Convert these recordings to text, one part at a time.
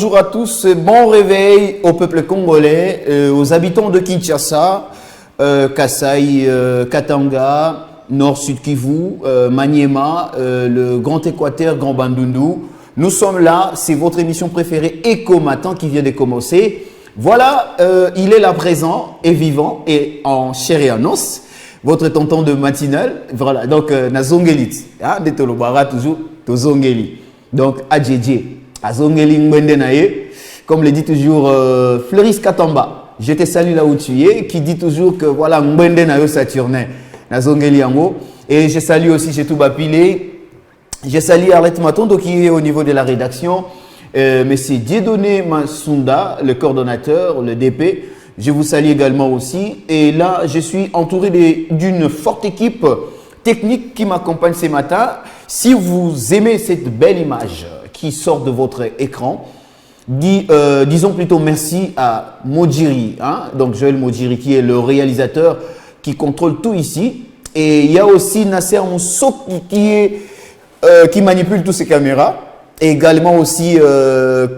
Bonjour à tous, bon réveil au peuple congolais, aux habitants de Kinshasa, Kasaï, Katanga, Nord-Sud Kivu, Maniema, le Grand Équateur, Grand Bandundu. Nous sommes là, c'est votre émission préférée Écho Matin qui vient de commencer. Voilà, il est là présent et vivant et en chair et en os. Votre tonton de matinale, voilà, donc Nazongelit, hein, de Tolobara toujours, Tozongeli. Donc Adjedje, Azongeli Ngwendenaye, comme le dit toujours Fleuris Katamba. Je te salue là où tu es, qui dit toujours que voilà, Ngwendenaye Saturnin, Nazongeli Yango. Et je salue aussi Chetou Bapilé, je salue Arlette Matondo qui est au niveau de la rédaction, Monsieur Dieudonné Masunda, le coordonnateur, le DP. Je vous salue également aussi. Et là, je suis entouré d'une forte équipe technique qui m'accompagne ce matin. Si vous aimez cette belle image qui sort de votre écran, disons plutôt merci à Modjiri, hein? Donc Joël Modjiri qui est le réalisateur qui contrôle tout ici. Et il y a aussi Nasser Mousso qui manipule toutes ces caméras. Et également aussi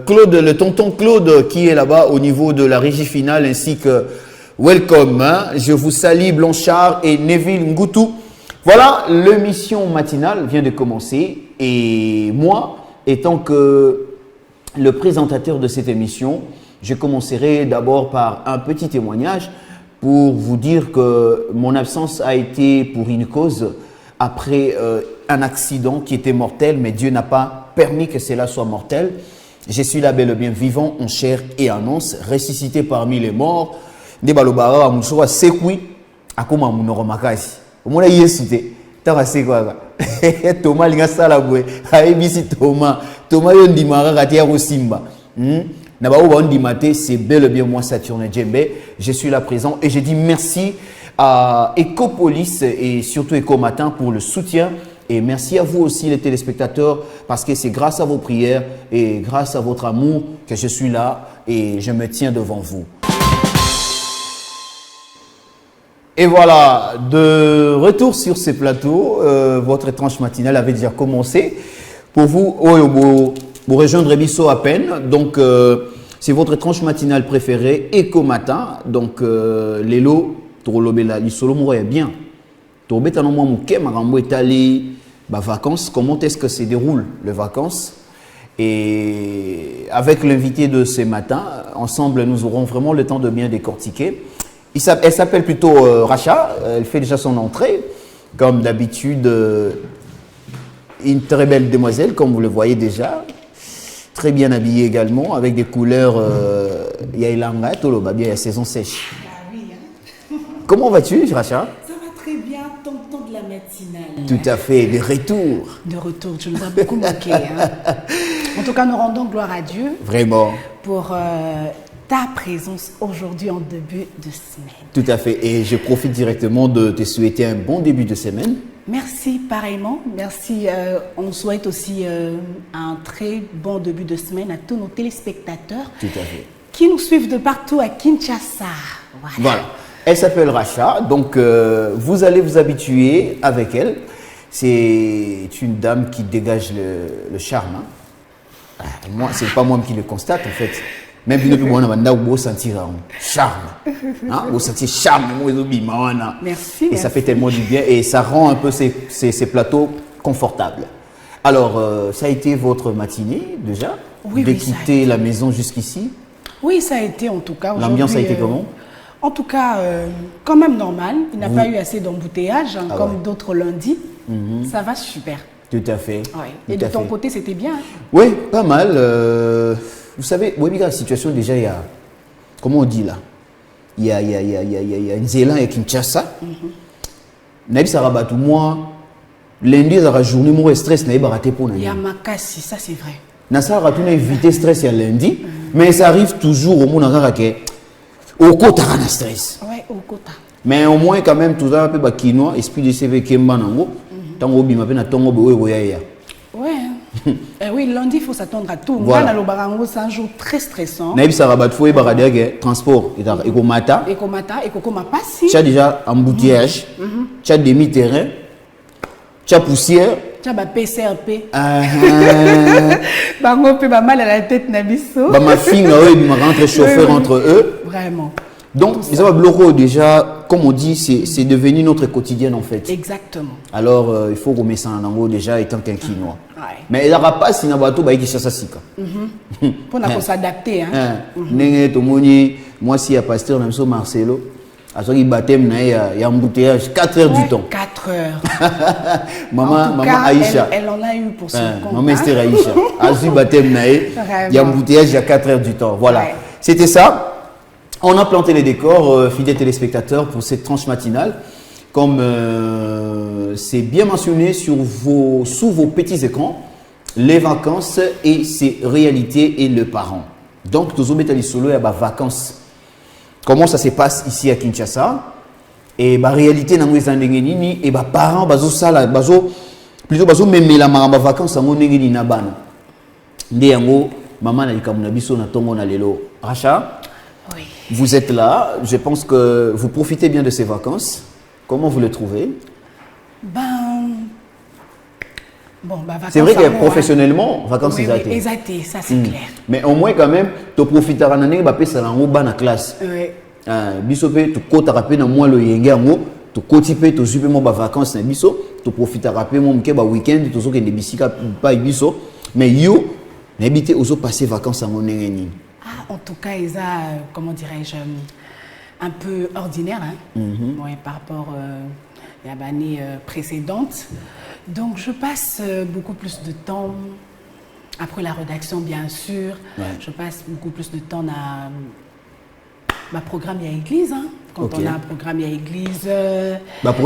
Claude, le tonton Claude qui est là-bas au niveau de la régie finale ainsi que Welcome. Hein? Je vous salue Blanchard et Neville Ngoutou. Voilà, l'émission matinale vient de commencer et moi, étant que le présentateur de cette émission, je commencerai d'abord par un petit témoignage pour vous dire que mon absence a été pour une cause après un accident qui était mortel, mais Dieu n'a pas permis que cela soit mortel. Je suis là bel et bien vivant en chair et en os, ressuscité parmi les morts. Des balobara à Mouchoua, Sekoui, à comment Mounoromakasi. Au moins, il est cité. T'as fait quoi? Thomas, il a ça là, Thomas. Thomas, il dit Mara, Simba. C'est bel et bien moi, Saturne Djembe. Je suis là présent et je dis merci à Ecopolis et surtout Eco Matin pour le soutien. Et merci à vous aussi les téléspectateurs parce que c'est grâce à vos prières et grâce à votre amour que je suis là et je me tiens devant vous. Et voilà, de retour sur ces plateaux, votre tranche matinale avait déjà commencé. Pour vous, vous rejoindre Bisso à peine. Donc, c'est votre tranche matinale préférée, Écho Matin. Donc, Lélo, Torolobela, l'Isolo Mouroya bien. Torobeta no mouké, Marambo est allé, vacances. Comment est-ce que se déroulent les vacances? Et avec l'invité de ce matin, ensemble, nous aurons vraiment le temps de bien décortiquer. Elle s'appelle plutôt Racha, elle fait déjà son entrée, comme d'habitude, une très belle demoiselle, comme vous le voyez déjà, très bien habillée également, avec des couleurs, il y a Ilanga, il y a saison sèche. Ah oui, hein. Comment vas-tu, Racha? Ça va très bien, tonton de la matinale. Tout à fait, de retour. De retour, tu nous as beaucoup manqué. Hein. En tout cas, nous rendons gloire à Dieu. Vraiment. Pour ta présence aujourd'hui en début de semaine. Tout à fait. Et je profite directement de te souhaiter un bon début de semaine. Merci, pareillement. Merci. On souhaite aussi un très bon début de semaine à tous nos téléspectateurs. Tout à fait. Qui nous suivent de partout à Kinshasa. Voilà. Elle s'appelle Racha. Donc, vous allez vous habituer avec elle. C'est une dame qui dégage le charme. Hein. Moi, c'est pas moi qui le constate, en fait. Même si vous sentir charme. Hein? Vous sentir charme. Merci. Et ça fait tellement du bien et ça rend un peu ces plateaux confortables. Alors, ça a été votre matinée déjà? Oui, de quitter la maison jusqu'ici? Oui, ça a été en tout cas. L'ambiance a été comment? En tout cas, quand même normal. Il n'a pas eu assez d'embouteillage, hein, comme d'autres lundis. Ça va super. Tout à fait. Ouais. Et de ton côté, c'était bien? Oui, pas mal. Vous savez, la situation déjà, il y a, comment on dit là, il y a une Zélan et Kinshasa. Naïb Sarabatou, moi, lundi, il y a la journée, moi, stress, naïb raté pour naïb. Il y a Makassi, ça c'est vrai. Nasa raté, naïb éviter stress, il y a lundi, mais ça arrive toujours au monde au côté de stress. Oui, au côté. Mais au moins, quand même, tout ça, un peu de quinoa, esprit de CV Kemba Nango, tango bima pe na tongo boye ya. Ouais. Oui, lundi, il faut s'attendre à tout. Voilà. C'est un jour très stressant. Naïb Sarabat, faut y transport. Et comme matin. Et comme matin, et comme passi. Tu as déjà embouteillage, tu as demi-terrain, tu as poussière, Tu as ma PCRP. Ah, Bango peut pas mal à la tête Nabiso. bah ma fille, ma rentre chauffeur entre eux. Vraiment. Donc, les Bloro, déjà, comme on dit, c'est devenu notre quotidien en fait. Exactement. Alors, il faut remettre ça en ango déjà étant qu'un quinois. Ouais. Mais il n'y aura pas si on a qui cherche ça sika. Pour s'adapter. Hein. Nengue tomoni, moi si y a pasteur même so Marcelo, à ce qui baptême il y a embouteillage 4 heures du temps. 4 heures. Maman Aïcha. Elle en a eu pour son compte. Maman Esther Aïcha. À ce baptême il y a embouteillage il y a 4 heures du temps. Voilà. Ouais. C'était ça. On a planté les décors, fidèles téléspectateurs, pour cette tranche matinale. Comme c'est bien mentionné sous vos petits écrans, les vacances et ses réalités et le parent. Donc, tous les solo, il y a des vacances. Comment ça se passe ici à Kinshasa? Et la réalité, et les parents, plutôt, même la vacances, maman na likamuna biso na tongo na lelo. Racha, oui. Vous êtes là, je pense que vous profitez bien de ces vacances. Comment vous le trouvez? Vacances. C'est vrai que professionnellement, vacances oui, exactes. Exact, ça c'est clair. Mais au moins quand même, tu profiteras de la classe. Oui. Biso pe tu kota pe na moi le yenga ngo, tu kotipe tu super mo ba vacances na biso, tu profiteras pe mo mke ba week-end tu zo ke ne bisika pa biso, mais yo n'habiter aux autres passer vacances en monnaie. En tout cas, ils ont, comment dirais-je, un peu ordinaire hein, ouais, par rapport à l'année précédente. Donc, je passe beaucoup plus de temps, après la rédaction, bien sûr, je passe beaucoup plus de temps à ma programme à l'église. Hein, quand on a un programme à l'église.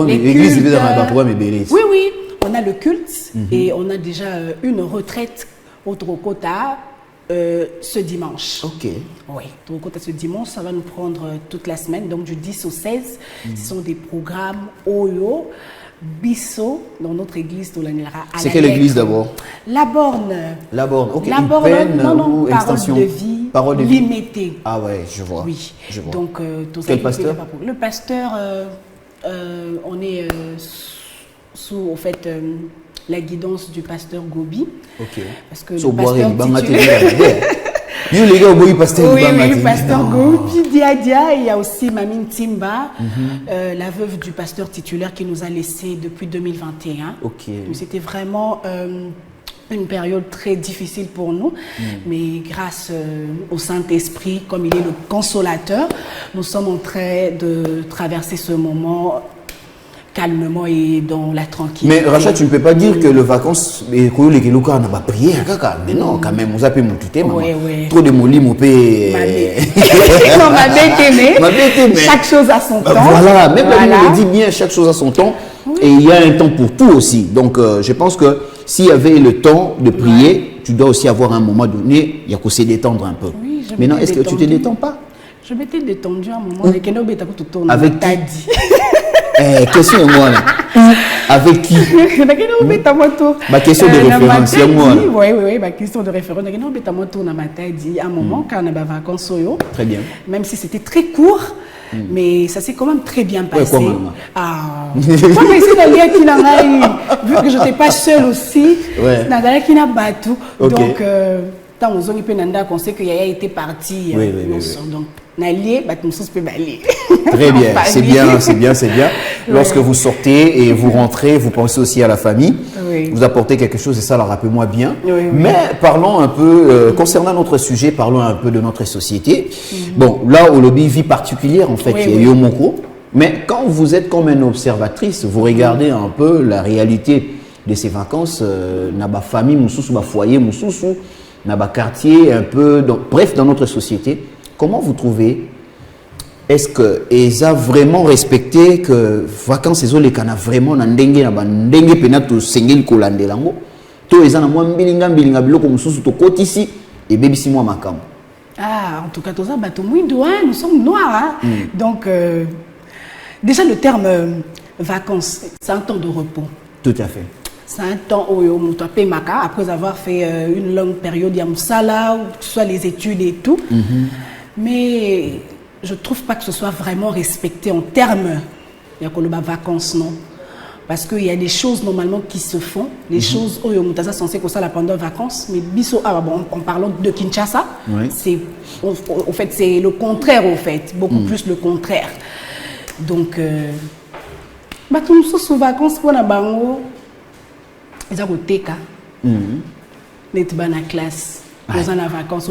L'église, c'est un programme est oui, oui, on a le culte et on a déjà une retraite au Trocota. Ce dimanche. Ok. Oui, donc ce dimanche, ça va nous prendre toute la semaine, donc du 10 au 16. Ce sont des programmes Oyo, Bisso, dans notre église de l'Anira. C'est quelle église d'abord? La Borne. La Borne, ok. La Borne, non, extension. Parole de vie. Limitée. Ah ouais, je vois. Oui. Je vois. Donc, quel pasteur? Le pasteur, on est sous, au fait, la guidance du pasteur Gobi. Ok. Parce que le pasteur le pasteur Gobi Diadia, il y a aussi Mamine Timba, la veuve du pasteur titulaire qui nous a laissé depuis 2021. Ok. C'était vraiment une période très difficile pour nous, mais grâce au Saint-Esprit, comme il est le consolateur, nous sommes en train de traverser ce moment calmement et dans la tranquillité. Mais Racha, tu ne peux pas dire que le vacances, mais non, quand même, vous avez monté, trop de molli, mon père. Chaque chose à son temps. Voilà, même la Bible le dit bien, chaque chose à son temps. Oui. Et il y a un temps pour tout aussi. Donc, je pense que s'il y avait le temps de prier, tu dois aussi avoir un moment donné, il y a qu'à se détendre un peu. Oui, maintenant, est-ce que tu te détends pas? Je m'étais détendu à un moment. Avec qui? Question de moi là. Avec qui? Ma question de référence, oui, ma question de référence. À un moment, quand on a vacances, très bien. Même si c'était très court, mais ça s'est quand même très bien passé. Ouais, vu que je n'étais pas seule aussi, donc tant aux on sait qu'il a été parti. Donc, très bien, c'est bien, c'est bien, c'est bien. Lorsque vous sortez et vous rentrez, vous pensez aussi à la famille, vous apportez quelque chose et ça, alors rappelez-moi bien. Mais parlons un peu, concernant notre sujet, parlons un peu de notre société. Bon, là, au lobby vie particulière, en fait, il y a Yomoko. Mais quand vous êtes comme une observatrice, vous regardez un peu la réalité de ces vacances, dans ma famille, dans ma foyer, dans ma quartier, un peu, bref, dans notre société. Comment vous trouvez? Est-ce que ESA vraiment respecté que vacances et les cana vraiment n'endengue penato sengel kolande lango to ESA na moi mbilinga biloko mususu to kotisi et bebisi moi makam? En tout cas, nous sommes noirs. Hein? Donc, déjà le terme vacances, c'est un temps de repos. Tout à fait. C'est un temps où on doit payer Maka après avoir fait une longue période à Moussala, soit les études et tout. Mais je ne trouve pas que ce soit vraiment respecté en termes de vacances, non. Parce qu'il y a des choses normalement qui se font, les choses où on est censé que ça pendant les vacances, mais biso, en parlant de Kinshasa, c'est au fait c'est le contraire au fait, beaucoup plus le contraire. Donc, tout le monde sous vacances pour la bango, ils ont été cas, net ban la classe. Ils ont la vacances,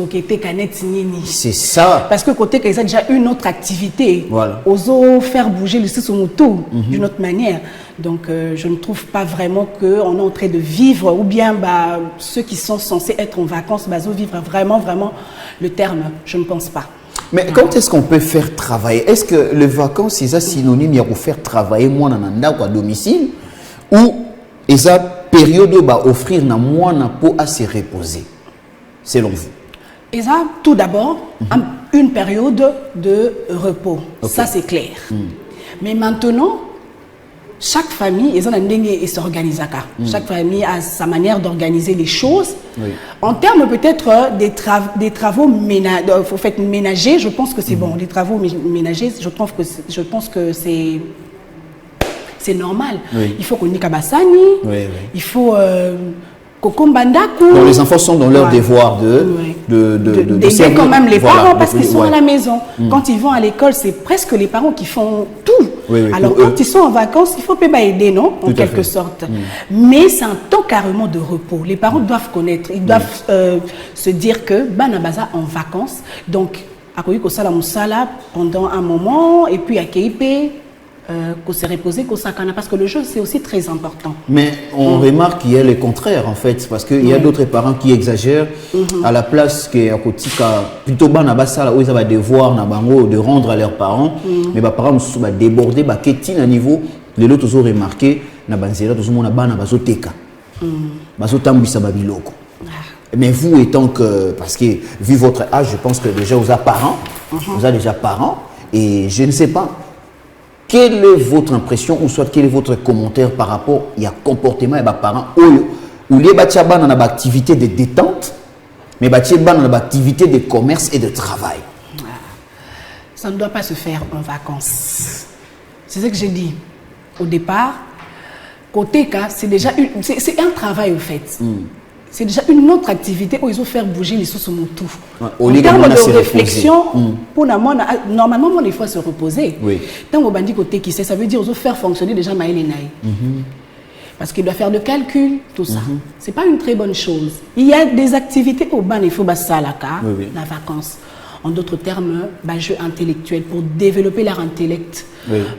c'est ça. Parce que côté qu'ils ont déjà une autre activité, voilà. Osons faire bouger le sous moto d'une autre manière. Donc je ne trouve pas vraiment qu'on est en train de vivre, ou bien ceux qui sont censés être en vacances, vivre vraiment le terme. Je ne pense pas. Mais quand est-ce qu'on peut faire travailler? Est-ce que les vacances, c'est synonyme pour faire travailler moi à domicile, ou est-ce période où offrir na moi pour à se reposer? Selon vous? Et ça, tout d'abord, une période de repos. Ça, c'est clair. Mais maintenant, chaque famille, s'organise. Chaque famille a sa manière d'organiser les choses. En termes peut-être des travaux ménagers, je pense que c'est bon. Les travaux ménagers, je pense que c'est normal. Il faut qu'on y kabassani. Il faut... Donc les enfants sont dans leur devoir d'aider quand même les parents parce qu'ils sont à la maison. Quand ils vont à l'école, c'est presque les parents qui font tout. Alors quand ils sont en vacances, il faut pas aider, non? En quelque sorte. Mais c'est un temps carrément de repos. Les parents doivent connaître, ils doivent se dire que Banabaza en vacances. Donc, à Musala pendant un moment et puis à Keipe. Qu'on s'est reposé, qu'on s'accana, parce que le jeu c'est aussi très important. Mais on remarque qu'il y a le contraire en fait, parce qu'il y a d'autres parents qui exagèrent à la place que plutôt bas na basala où ils avaient devoir na bango de rendre à leurs parents, mais les parents sont débordés, qu'est-il à niveau les autres ont remarqué na banzela tout le monde na bana bazoteka, bazotambisa babiloko. Mais vous étant que, parce que vu votre âge, je pense que déjà vous avez parents, vous avez déjà parents, et je ne sais pas. Quelle est votre impression ou soit quel est votre commentaire par rapport à comportement et parents où les bâtiments dans l'activité de détente, mais bâtiments dans l'activité de commerce et de travail? Ça ne doit pas se faire en vacances. C'est ce que j'ai dit au départ. Côté cas, c'est déjà c'est un travail au fait. C'est déjà une autre activité où ils vont faire bouger les sous moto. En termes de réflexion, pour normalement, il faut se reposer. Tant qu'on dit côté qui sait, ça veut dire qu'ils vont faire fonctionner déjà Maël et Naï. Parce qu'il doit faire de calcul, tout ça. C'est pas une très bonne chose. Il y a des activités au ban, il faut ça la vacances. En d'autres termes, jeu intellectuel pour développer leur intellect.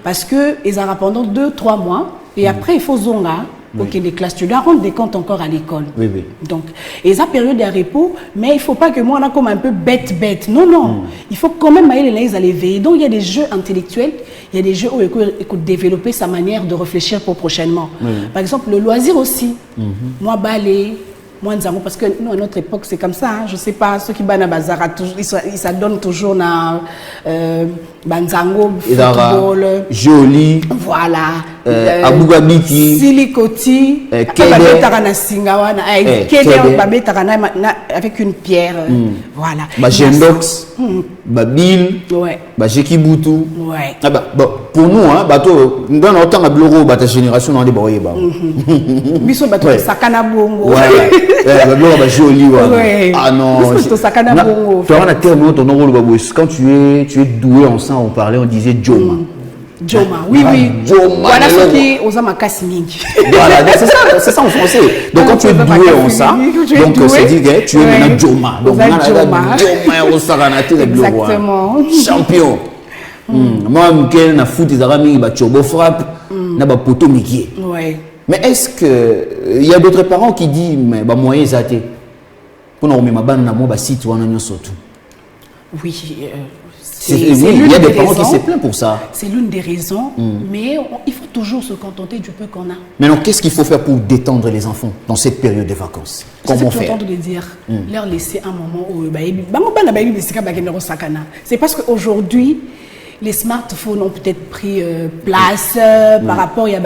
Parce que ils ont pendant 2-3 mois et après il faut zonga. Ok, des classes, tu dois rendre des comptes encore à l'école. Donc, et ça période de repos, mais il ne faut pas que moi, on a comme un peu bête. Non. Il faut quand même aller aller veiller. Donc, il y a des jeux intellectuels, il y a des jeux où il faut développer sa manière de réfléchir pour prochainement. Par exemple, le loisir aussi. Moi, balai, moi, Nzango, parce que nous, à notre époque, c'est comme ça. Hein. Je ne sais pas, ceux qui banent à Bazara, ils s'adonnent toujours dans Banzango, football. Joli. Voilà. Abougabiki. Silikoti. Avec une pierre. Voilà. Gendox. Babil. Jekibutu. Pour nous, dans notre temps, notre génération, on a des boyés. Biso bato sakana bongo. Joli. Ah non. Quand tu es doué en sang, on parlait, on disait Joma. Joma, oui. Joma. Voilà ce qui est aux amakasiningi. Voilà, c'est ça en français. Donc quand tu es doué en ça, donc c'est dit que tu es maintenant Joma. Donc exactement. Champion. Moi, Mikel, na foot, ils ont mis chobo frappe, na ba poto mikié. Mais est-ce que il y a d'autres parents qui disent mais ba moyen zaté pour nous remettre ma bande na moi ba site wana nyonso tout. Oui. Il y a des parents qui se plaignent pour ça. C'est l'une des raisons, mais il faut toujours se contenter du peu qu'on a. Maintenant, qu'est-ce qu'il faut faire pour détendre les enfants dans cette période de vacances? Comment faire? C'est de dire, leur laisser un moment où c'est parce qu'aujourd'hui, les smartphones ont peut-être pris place par rapport à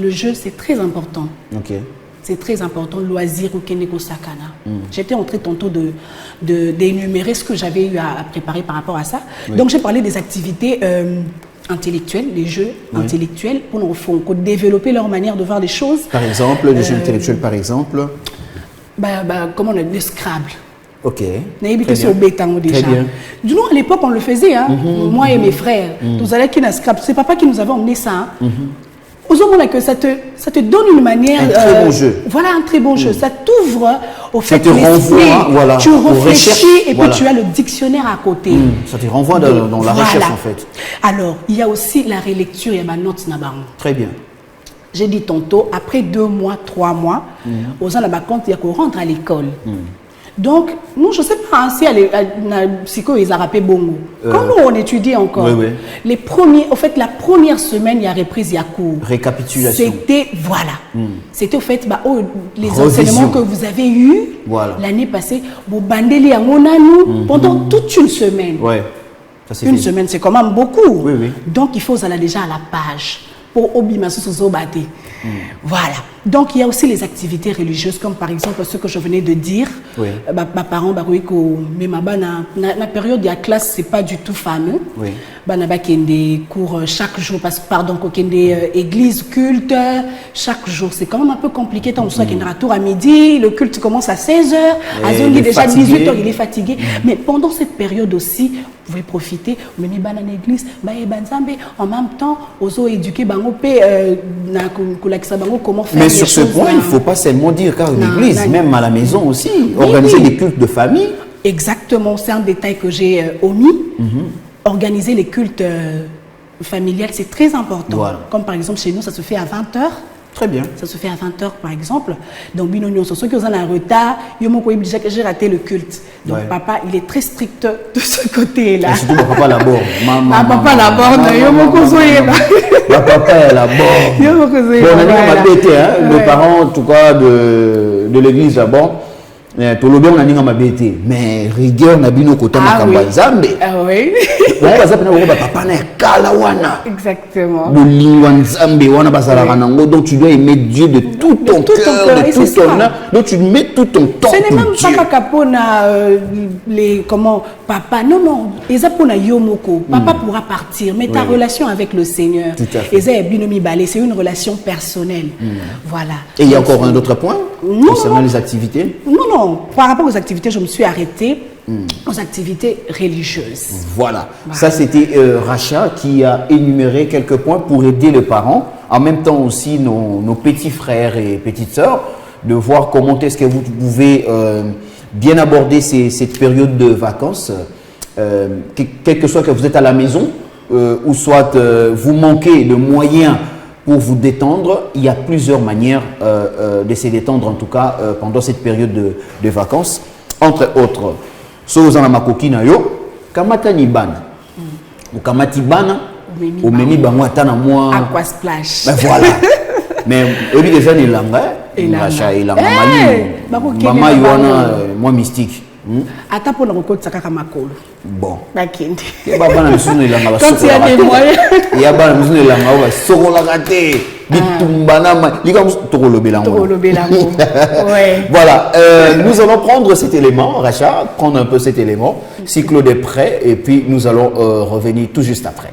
le jeu, c'est très important. C'est très important, le loisir ou Keneko Sakana. J'étais en train tantôt d'énumérer ce que j'avais eu à préparer par rapport à ça. Donc j'ai parlé des activités intellectuels, les jeux intellectuels, pour nous développer leur manière de voir les choses. Par exemple, les jeux intellectuels, par exemple. Comment on a le Scrabble. Ok. Très bien. Du coup, à l'époque, on le faisait, hein. Moi et mes frères. Nous allions qui Scrabble. C'est papa qui nous avait emmené ça. Hein. Aux hommes, que ça te donne une manière. Un très bon jeu. Voilà, un très bon jeu. Ça t'ouvre au fait que voilà, tu réfléchis et puis tu as le dictionnaire à côté. Ça te renvoie dans la recherche, en fait. Alors, il y a aussi la rélecture et ma note Nabarou. Très bien. J'ai dit tantôt, après 2 mois, 3 mois, aux gens là-bas, quand il y a qu'on rentre à l'école. Donc, nous, je ne sais pas si ils ont rappelé bongo. Quand nous, on étudiait encore, la première semaine, il y a reprise, il y a cours. Récapitulation. C'était, c'était au fait, les enseignements que vous avez eus l'année passée, vous bandez pendant toute une semaine. Une semaine, c'est quand même beaucoup. Donc, il faut aller déjà à la page pour obimasu sozobate. Voilà. Donc, il y a aussi les activités religieuses, comme par exemple ce que je venais de dire. Ma parents, mais la période de la classe, c'est pas du tout fameux. Il y a des cours chaque jour, pardon, il y a des églises, cultes, chaque jour. C'est quand même un peu compliqué. Tant qu'il y a un retour à midi, le culte commence à 16h, à zone déjà 18h, il est fatigué. Mais pendant cette période aussi, vous pouvez profiter, vous menez dans l'église, en même temps, vous éduquez comment faire. Mais sur ce point, il ne faut pas seulement dire qu'à l'église, même à la maison aussi, organiser des cultes de famille. Exactement, c'est un détail que j'ai omis. Organiser les cultes familiales, c'est très important. Comme par exemple, chez nous, ça se fait à 20h. Très bien. Ça se fait à 20h par exemple. Donc, ceux qui ont un retard, j'ai raté le culte. Donc, papa, il est très strict de ce côté-là. Surtout papa l'aborde. Papa l'aborde. Papa est l'aborde. Le parent, en tout cas, de l'église d'abord. Tout le monde a dit que je mais rigueur n'a pas côté de Zambe. Ah oui. Exactement. Donc tu dois aimer Dieu de tout ton cœur, de tout ton âme. Donc tu mets tout ton temps. Ce n'est même pas capona les comment papa. Non. Ils apprennent à Yomoko. Papa pourra partir, mais ta relation avec le Seigneur. C'est une relation personnelle. Voilà. Et il y a encore un autre point concernant les activités? Non. Par rapport aux activités, je me suis arrêtée aux activités religieuses. Voilà. Ça, c'était Racha qui a énuméré quelques points pour aider les parents, en même temps aussi nos petits frères et petites sœurs, de voir comment est-ce que vous pouvez bien aborder cette période de vacances, quel que soit que vous êtes à la maison, ou soit vous manquez de moyens pour vous détendre. Il y a plusieurs manières de se détendre, en tout cas pendant cette période de vacances. Entre autres, si vous avez un makoki na yo, kamata ni bana. Ou kamati bana, ou meni bango atana moi. Aqua splash. Ben voilà. Mais au lieu de ça, il a maman yuana moi mystique. Ata pour le record ça kaka makolo. Bon. Bakende. Quand il y a des moyens. Il y a pas besoin de la maman sokola gâté. Bitumbana li comme tokolo belango. Voilà, nous allons prendre cet élément, Racha, prendre un peu cet élément, si Claude est prêt, et puis nous allons revenir tout juste après.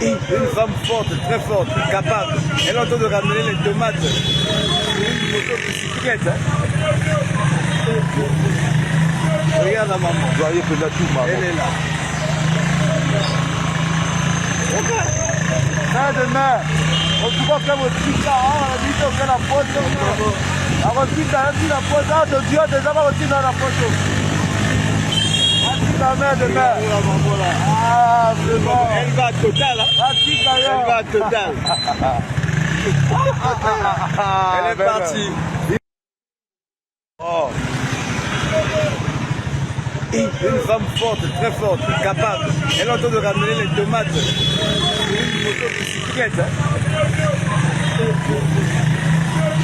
Une femme forte, très forte, capable. Elle entend de ramener les tomates sur une moto bicyclette. Regarde la maman. Joyeux que tout, maman. Elle est là. Ok. Ça demain, on va faire votre truc là, on dit qu'on fait la photo. Alors, tu as dit la photo, Dieu déjà va aussi dans la photo. Ta mère demain. Ah, vraiment. Elle va total. Elle va total. Elle est partie. Oh. Une femme forte, très forte, capable. Elle entend de ramener les tomates sur une moto bicyclette.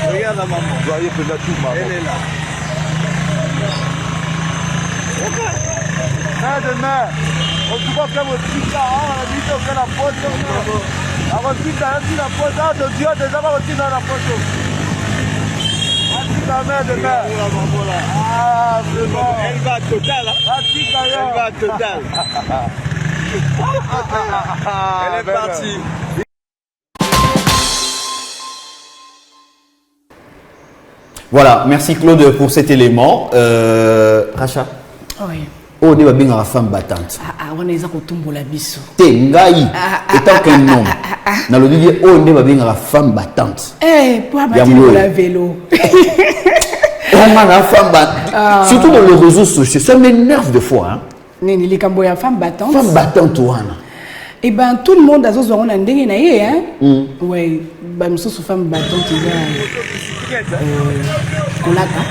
Regarde la maman. Joyeux que tout, maman. Elle est là. Ok. Ça demain, on va faire votre truc là, on dit qu'on fait la photo. Alors, tu as dit la photo, Dieu déjà va aussi dans la photo. ta mère de mère. Ah, vraiment. Elle va total. Elle va total. Elle est partie. Voilà, merci Claude pour cet élément. Racha, Oui. on est bien la femme battante. On est en la biso. Tengai, étant qu'un homme, dans le dit on est bien la femme battante. Eh, pour abattre la vélo. On a la femme battante. Surtout dans les réseaux sociaux, ça m'énerve des fois. Hein. Les camboyens femme battante. Femme battante, Ouana. Eh ben, tout le monde a besoin d'un dingue naïe, hein? Oui, ben, nous sommes femmes battantes, il y a. Colata.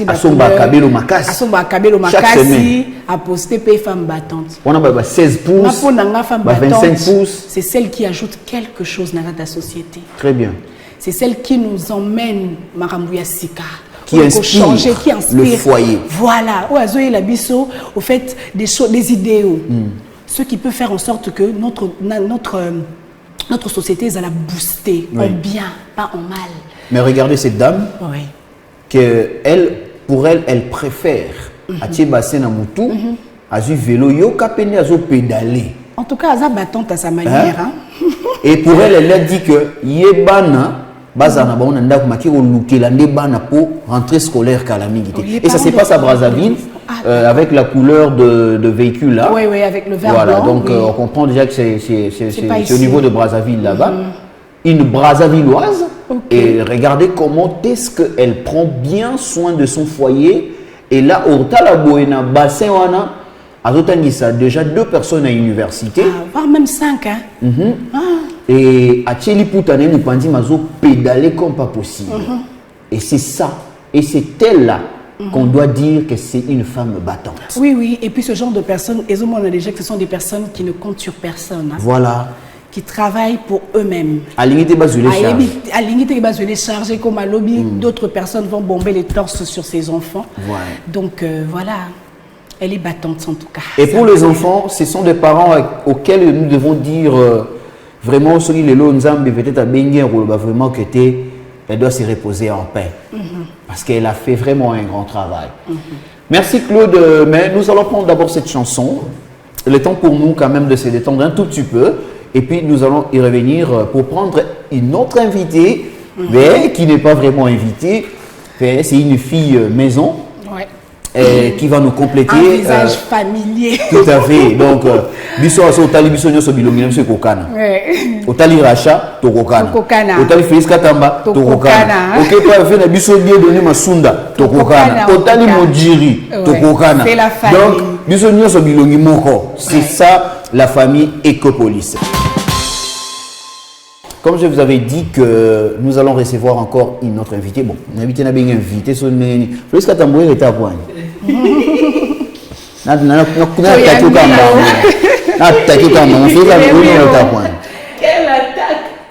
Asomba Kabelo Makasi. Asomba Kabelo Makasi. A posté paye femme battante. On a 16 pouces. Femme 25 pouces. C'est celle qui ajoute quelque chose dans la société. Très bien. C'est celle qui nous emmène, Marambouya Sika. Qui inspire, qui inspire le foyer. Voilà. Au Labisso, au fait, des choses, des idéaux. Ce qui peut faire en sorte que notre société, elle a boosté en bien, pas en mal. Mais regardez cette dame, pour elle, elle préfère Atie Bassena Moutou, Azu vélo, yo kapene azo pédaler. En tout cas, elle est battante à sa manière. Hein? Et pour elle, elle a dit que Yebana, Bazana, on a maki au Lukelande Bana pour rentrée scolaire calamité. Et ça se passe à Brazzaville. Avec la couleur de véhicule là. Oui, avec le vert voilà, blanc. donc on comprend déjà que c'est au niveau de Brazzaville là-bas. Une Brazzavilloise. Et regardez comment est-ce qu'elle prend bien soin de son foyer. Et là, au Talaboena, Bassin Wana, à déjà 2 personnes à l'université. Voire même 5. Hein? Et à Tchéli Poutané, nous pensons mazo pédaler comme pas possible. Et c'est ça. Et c'est elle là qu'on doit dire que c'est une femme battante. Oui. Et puis ce genre de personnes, et on a déjà que ce sont des personnes qui ne comptent sur personne. Hein, voilà. Qui travaillent pour eux-mêmes. À l'unité base de l'écharge. À l'unité base de l'écharge, comme à lobby, d'autres personnes vont bomber les torses sur ces enfants. Ouais. Donc voilà, elle est battante en tout cas. Et pour les enfants, ce sont des parents auxquels nous devons dire vraiment, ceux qui les Nzambe peut-être à Benguer, vraiment que elle doit se reposer en paix. Parce qu'elle a fait vraiment un grand travail. Merci Claude, mais nous allons prendre d'abord cette chanson. Le temps pour nous quand même de se détendre un tout petit peu. Et puis nous allons y revenir pour prendre une autre invitée, mais qui n'est pas vraiment invitée. C'est une fille maison. Qui va nous compléter. Un visage familier. Tout à fait. Donc, biso aso otali biso nyoso bilongi biso kokana. Otali Racha tokokana. Otali Félix Katamba tokokana. OK, pas fait na biso bien donné masunda tokokana. Otali Modjiri tokokana. C'est la famille. Donc, biso nyoso bilongi moko. C'est ça la famille Ecopolis. Comme je vous avais dit que nous allons recevoir encore une autre invitée. Bon, une invitée n'a bien invité son nez. Félix Katamba est à point. Quelle attaque!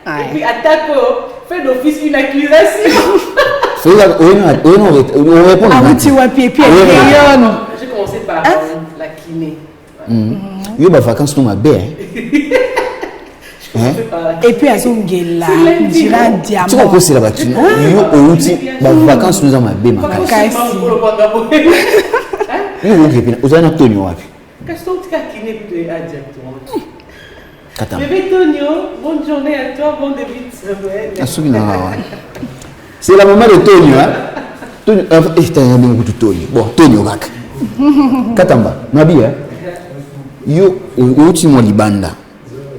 Et puis attaque fait d'office une accusation. J'ai commencé par la kiné. Il y a des vacances dans ma baie. Et puis à son gueule, diamant. Tu vois c'est la bâtue. Il y a des vacances nous avons ma baie. Vous avez un Tonio. Qu'est-ce que tu as kiné pour directement? Bébé Tonio, bonne journée à toi, bon début de semaine. C'est la maman de Tonio. Tonio. Bon, Tonio. Katamba, Nabi, yo, outi mo libanda.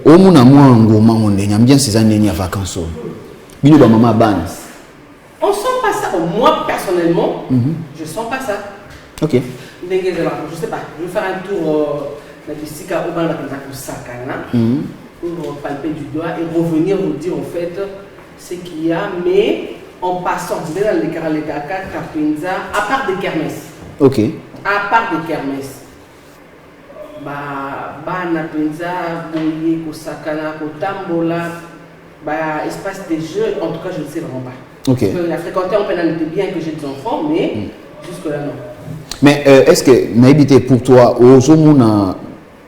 Omuna mwango mangonde, nyambien ces années ni à vacances. Bino ba maman ban. On sent pas ça. Moi personnellement, je sens pas ça. OK. Je sais pas, je vais faire un tour la Jessica au bal de Sakana pour palper du doigt et revenir vous dire en fait ce qu'il y a, mais en passant dans les Karaledaka, Kapenza, à part des kermesses. OK. À part des kermesses. Na Penza, Boye, Kosakana, Kotambola, espace des jeux, en tout cas je ne sais vraiment pas. OK. Parce que la fréquenté en pénalité bien que j'ai des enfants, mais jusque-là non. Mais est-ce que, Naïbité, pour toi, aux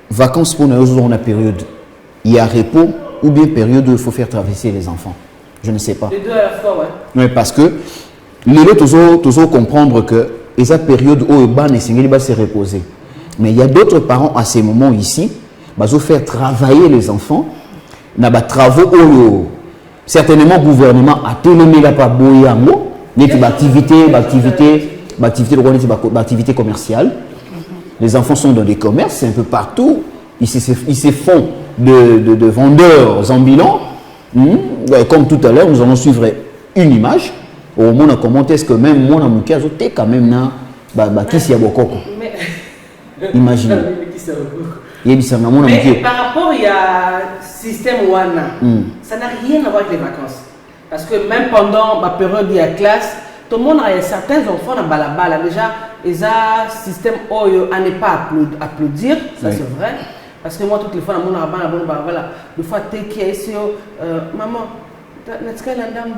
vacances pour nous, on a période, il y a repos ou bien période où il faut faire traverser les enfants? Je ne sais pas. Les deux à la fois, ouais. Oui, parce que les autres, toujours comprendre que les période où le ban va se reposer. Mais il y a d'autres parents à ces moments ici, ils vont faire travailler les enfants dans des travaux où certainement le gouvernement a tellement la pas boyango, les activités commerciales. Les enfants sont dans des commerces, c'est un peu partout. Ils se font de vendeurs ambulants. Comme tout à l'heure, nous allons suivre une image. Au moment où comment est-ce que même moi, mon cas, j'étais quand même là, qui s'y a beaucoup. Imaginez. Mais par rapport il y a système Wana, ça n'a rien à voir avec les vacances. Parce que même pendant ma période de classe, tout le monde a certains enfants dans Balabala. Déjà, ils ont un système où à ne pas applaudir, ça c'est vrai. Parce que moi, toutes les fois, voilà, des fois, tu es ici, maman, tu as un dame,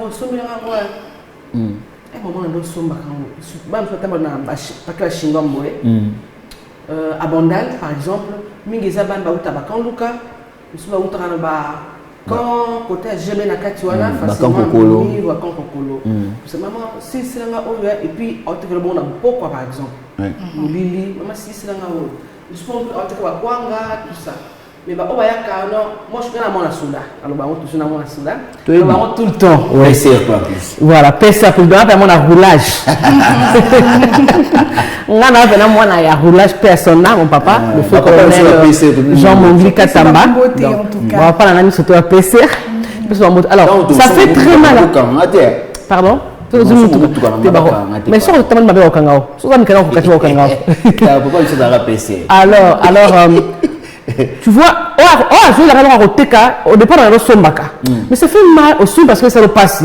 Abondal, par exemple, Mingeza ban ba uta bakan luka, musuba uta kana ba quand côté jebe na katiwana facilement vivre bakan kokolo. Parce que maman si silanga oyo et puis autre que le bon na pourquoi par exemple. Lili, maman si silanga oyo. Je pense autre que ba kwanga tout ça. Mais bah on va y aller moi je suis dans mon souda. Alors bah on toujours dans mon souda. On tout le temps. Ouais, c'est pas plus. Voilà, pesa pour donner à mon roulage. On a vraiment moi un roulage personnel mon papa, le feu colonel Jean Mongli Katamba. On va pas l'analyse surtout à PC. Alors, ça fait très mal. Pardon? Mais sur le temps de ma mère au Kangao. Sur le temps de au Kangao. Pourquoi il se doit PC? Alors, tu vois, je vais la au TK, au départ, on a Sombaka. Mais ça fait mal aussi parce que ça le passe.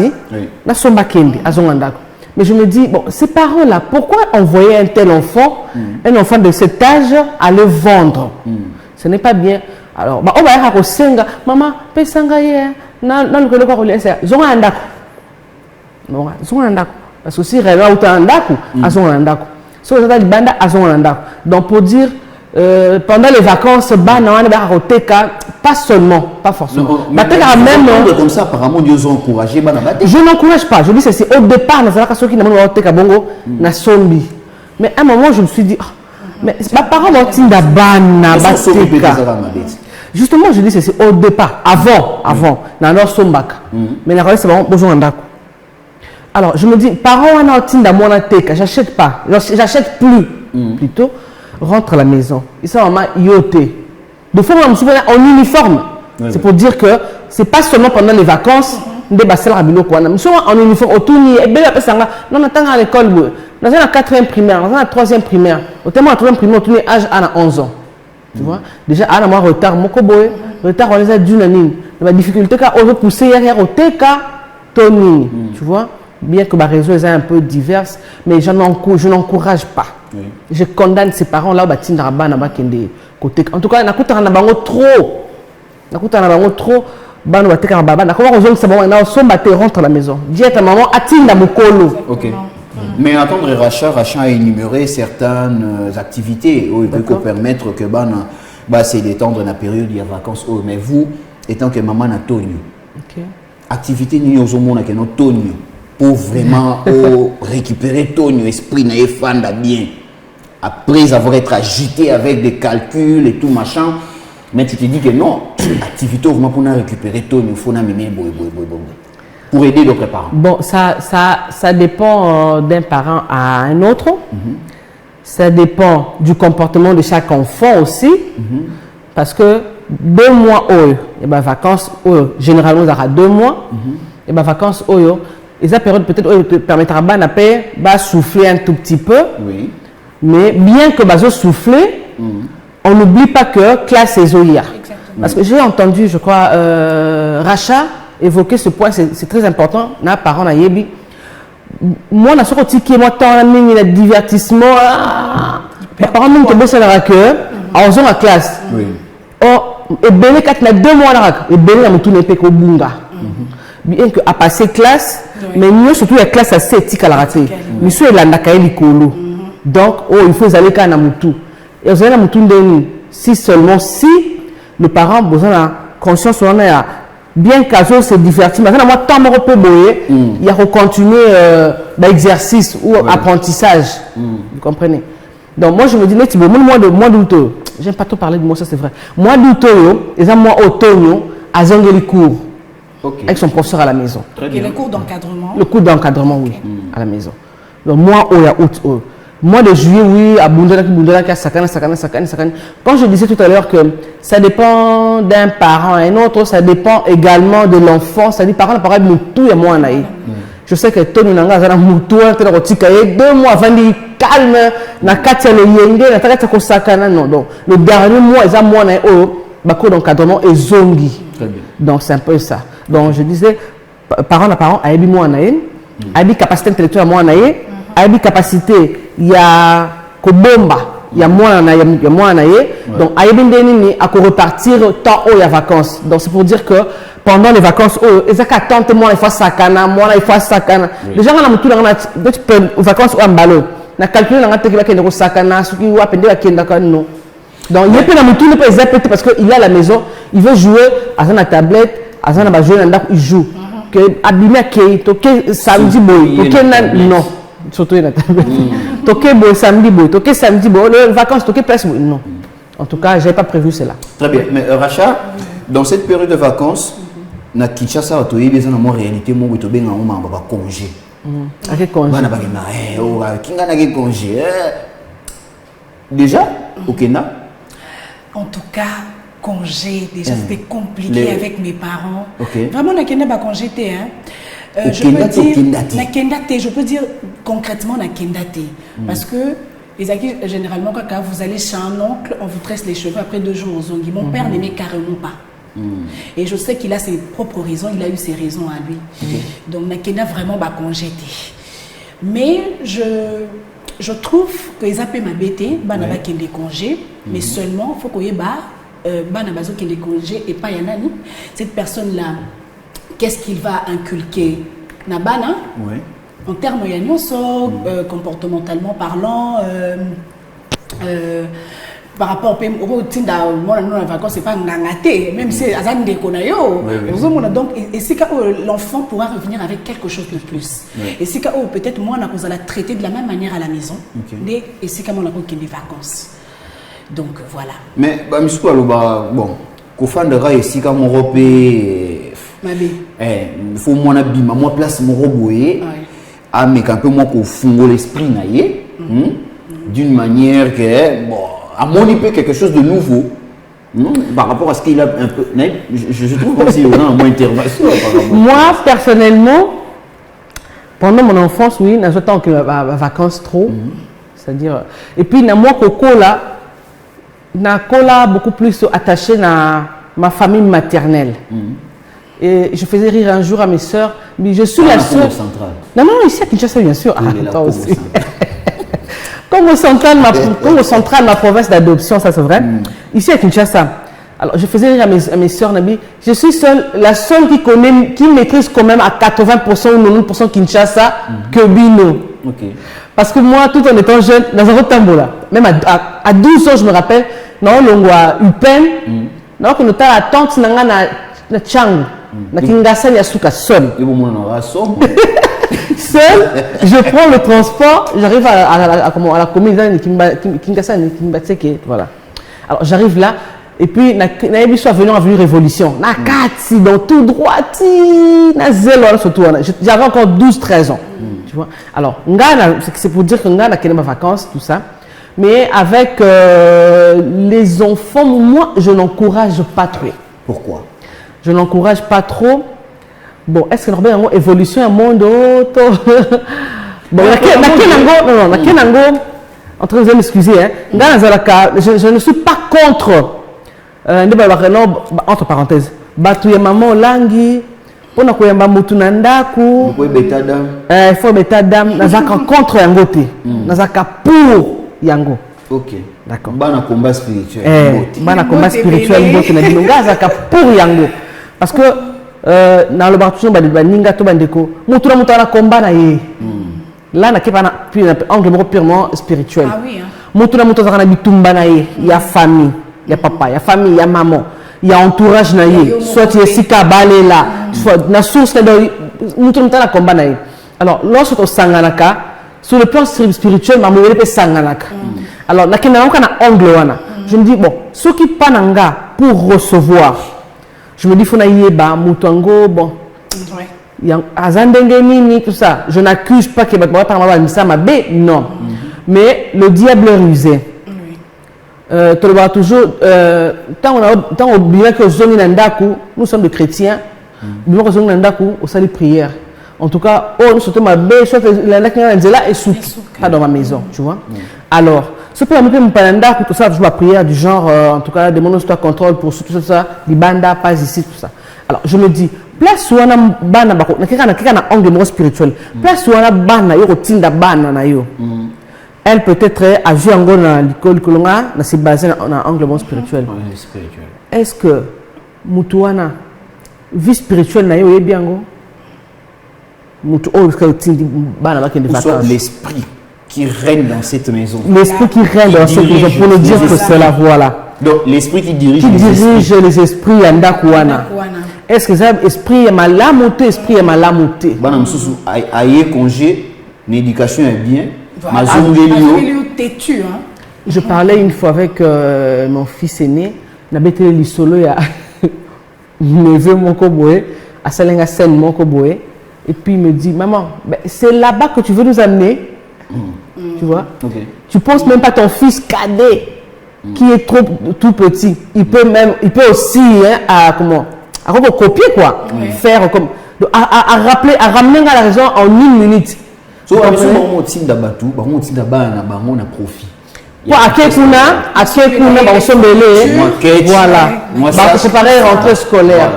La Sombaka, à Zongandako. Mais je me dis, bon, ces parents-là, pourquoi envoyer un tel enfant, un enfant de cet âge, à le vendre? Ce n'est pas bien. Alors, on va aller au Senga, maman, Pesanga hier, non, le cas où c'est Zongandako. Non, Zongandako. Parce que si Réa ou Tandako, à Zongandako. Si vous avez banda à Zongandako. Donc, pour dire, pendant les vacances, pas seulement, pas forcément. Même comme ça, apparemment, Dieu ont encouragé. Je n'encourage pas. Je dis c'est au départ, mais à un moment, je me suis dit, mais mes parents vont justement, je dis c'est au départ, avant, dans leur sombak. Mais la c'est vraiment besoin d'un. Alors, je me dis, parents, j'achète pas, j'achète plus, plutôt. Rentre à la maison. Ils sont en yoté. De fois, on me souvient en uniforme. C'est pour dire que c'est pas seulement pendant les vacances. Nous sommes en uniforme. Non, on attend à l'école. Dans la 4e primaire, dans la 3e primaire. Au thème de la 3e primaire, on est âge à 11 ans. Tu vois? Déjà, à moi, retard. Retard, on les a d'une année. La difficulté, on veut pousser hier au TK, Tony. Tu vois? Bien que ma réseau est un peu diverse, mais je n'encourage pas. Oui. Je condamne ces parents-là, côté. En tout cas, trop. Rentre à la maison. Dis à ta maman, attends mon colo. Ok. Mais attendre Racha a énuméré certaines activités qui peuvent permettre que c'est d'étendre la période de vacances. Mais vous, étant que maman n'a Tonio, activité nous avons Tonio pour vraiment récupérer ton esprit n'a fan bien. Après avoir été agité avec des calculs et tout machin, mais tu te dis que non, activité vraiment pour récupérer ton, il faut mener pour aider d'autres parents. Bon, ça dépend d'un parent à un autre. Ça dépend du comportement de chaque enfant aussi. Parce que 2 mois, et ben vacances, généralement, on aura 2 mois. Et ben vacances, et ça période peut-être permettra de souffler un tout petit peu. Oui. Mais bien que bazo souffler, on n'oublie pas que classe et Zoya. Parce que j'ai entendu, je crois, Racha évoquer ce point, c'est très important. Na parents na yebi. Moi, na sorti qui moi tant le divertissement. Les parents même que bosser la que en faisant la classe. Oui. Oh, et ben quand na 2 mois là, et ben na mutu ne pe ko bunga. Bien que à passer classe, mais mieux surtout la classe assez éthique à la rater. Monsieur il a ndaka likolo. Donc, il faut aller à Namutu. Et si seulement si le parent a besoin de conscience, bien qu'Azo se divertit, maintenant moi tant mon peu boyer, il y a continuer l'exercice ou apprentissage, vous comprenez. Donc moi je me dis moi d'août, j'aime pas trop parler de moi, ça c'est vrai. Moi d'août, et ça moi automne, à Zangeli cours avec son professeur à la maison. Et le cours d'encadrement. Le cours d'encadrement, oui, à la maison. Donc moi il y a août. Mois de juillet, oui, à Bundela, Sakana. Quand je disais tout à l'heure que ça dépend d'un parent à un autre, ça dépend également de l'enfant. C'est-à-dire, parents, pareil, Moutou et moi, je sais que Tony Nanga, ça a Moutou, 2 mois avant de calme, na Katia le Yenge, na Takata Sakana, non. Donc, le dernier mois, ils ont moi, Bako d'encadrement et Zongi. Donc, c'est un peu ça. Donc, je disais, parent à parent, Aïbi moi, Aïbi capacité intellectuelle à moi, Aïbi capacité. Il y a Kobomba, il y a moins donc Aïbindeni a repartir tant haut il y a vacances. Donc c'est pour dire que pendant les vacances, ils ont qu'à moi il faut sakana, moi il faut sakana. Déjà on a tout les vacances ou en ballon. Na calculé on a te qu'il y a sakana, ce qui ou appelé à Kendaka non. Donc il y a pas na tout ne peut zapper parce que il est à la maison, il veut jouer à sa tablette, à sa ba jouer il joue. Que abîmer que samedi boy, que non. Surtout il y a toqué boy samedi boy, toqué samedi boy, les vacances toqué presque boy. Non. En tout cas, j'ai pas prévu cela. Très bien. Mais Racha, dans cette période de vacances, na Kinshasa, tu es bien en réalité, moi, tu es bien en congé. À quel congé? Kinga na quel congé? Déjà, au Kenya. En tout cas, congé, déjà c'était compliqué avec mes parents. Vraiment, na Kenya, congé, hein. Je peux dire concrètement na kendate parce que les acquis généralement quand vous allez chez un oncle on vous tresse les cheveux après 2 jours aux zongi. Mon père n'aimait carrément pas et je sais qu'il a ses propres raisons, il a eu ses raisons à lui. Donc na kenda vraiment congété, mais je trouve que les appels m'abêté bana ba kende congé mais seulement faut qu'il y ait bana bazo kende congé et pas yanani cette personne là. Qu'est-ce qu'il va inculquer Nabana en termes comportementalement parlant, par rapport au Tinda, moi, la vacances, c'est pas ngangate, même si Azan de Konayo. Donc, et c'est que l'enfant pourra revenir avec quelque chose de plus. Et c'est que peut-être moi, on a la traiter de la même manière à la maison. Et c'est comme on a des vacances. Donc, voilà. Mais, bon, Kofandera ici, comme on repère. Il faut moi abîmer moi place mon roboyer à mais un peu moi qu'on fonde l'esprit naïe d'une manière que bon à mon peu quelque chose de nouveau par rapport à ce qu'il a un peu je trouve comme si on a moins intervention moi personnellement pendant mon enfance oui n'a pas tant que vacances trop c'est-à-dire et puis na moi coco là na cola beaucoup plus attaché à ma famille maternelle. Et je faisais rire un jour à mes soeurs, mais je suis la seule. Non, ici à Kinshasa, bien sûr. Toi aussi. Congo central, ma province d'adoption, ça c'est vrai. Ici à Kinshasa. Alors, je faisais rire à mes soeurs, Nabi. Je suis la seule qui maîtrise quand même à 80% ou 90% Kinshasa que Bino. Parce que moi, tout en étant jeune, dans un autre tambour même à 12 ans, je me rappelle, non, l'ongwa Upen, non, que nous avons la tante na Tchang. Seul, je prends le transport, j'arrive à la commune de voilà. Alors j'arrive là, et puis je suis venu à Avenue Révolution, dans tout droit, j'avais encore 12-13 ans. Tu vois? Alors, c'est pour dire que nous avons des vacances, tout ça. Mais avec les enfants, moi, je n'encourage pas trop. Pourquoi? Je n'encourage pas trop. Bon, est-ce que nous avons une évolution à un monde autre? Bon, en train de m'excuser, je ne suis pas contre. Entre parenthèses, Batouye maman langi, pour nous koyamba mutunandaku. Il faut betadam. Nazaka contre yangote. Nazaka pour yango. Ok. D'accord. Bana combat spirituel. Bana combat spirituel bote na binonga zaka pour yango. Parce que dans le bâtiment de Ninga to bandeko, mutuna mutana combat na ye. Là na kepa na puis angle purement spirituel. Ah oui. Mutuna mutana na bitumba na ye, il y a famille, il y a papa, il y a famille, il y a maman. il y a entourage na ye, soit tu es si kabale là, soit na source nous sommes dans la combat na ye. Alors lorsque tu sanganaka sur le plan spirituel, ma moyenne peut sanganaka. Alors na kena na angle wana. Je me dis bon, ceux qui pananga pour recevoir, je me dis faut na yeba mutango bon. Tout ça. Je n'accuse pas que non. Mais le diable est rusé. Tu le vois toujours. Tant on oublie que nous sommes des chrétiens. Nous sommes au salut prière. En tout cas, nous sommes là et pas dans ma maison. Tu vois. Alors, ce que tout ça, je dois prière du genre, en tout cas, des monostoire contrôle pour tout ça, des bandas, pas ici, tout ça. Alors, je me dis, place où on a bana bako, na angle spirituel. Place où on a bana yo tinda bana na yo. Elle peut-être a vu en dans l'école kolonga na se baser na angle spirituel. Est-ce que mutuana vie spirituelle na yo bien go? Mutu o que tindi bana ba kende vacances. L'esprit qui règne dans cette maison. L'esprit qui règne dans cette maison pour nous dire que c'est la voie là. Donc l'esprit qui dirige les esprits à Ndakuana. Est-ce que ça esprit est malamuté, esprit est malamuté? Bana msusu aye congé, l'éducation est bien. Têtu, hein. Je parlais une fois avec mon fils aîné, n'habité le solo ya neveu moko boé, à Salenga Sen moko boé, et puis il me dit maman, ben, c'est là-bas que tu veux nous amener. Tu vois? Tu penses même pas ton fils cadet qui est tout petit, il peut aussi à copier quoi, faire comme à ramener à la raison en 1 minute. So on profit. Voilà. C'est pareil rentrée scolaire.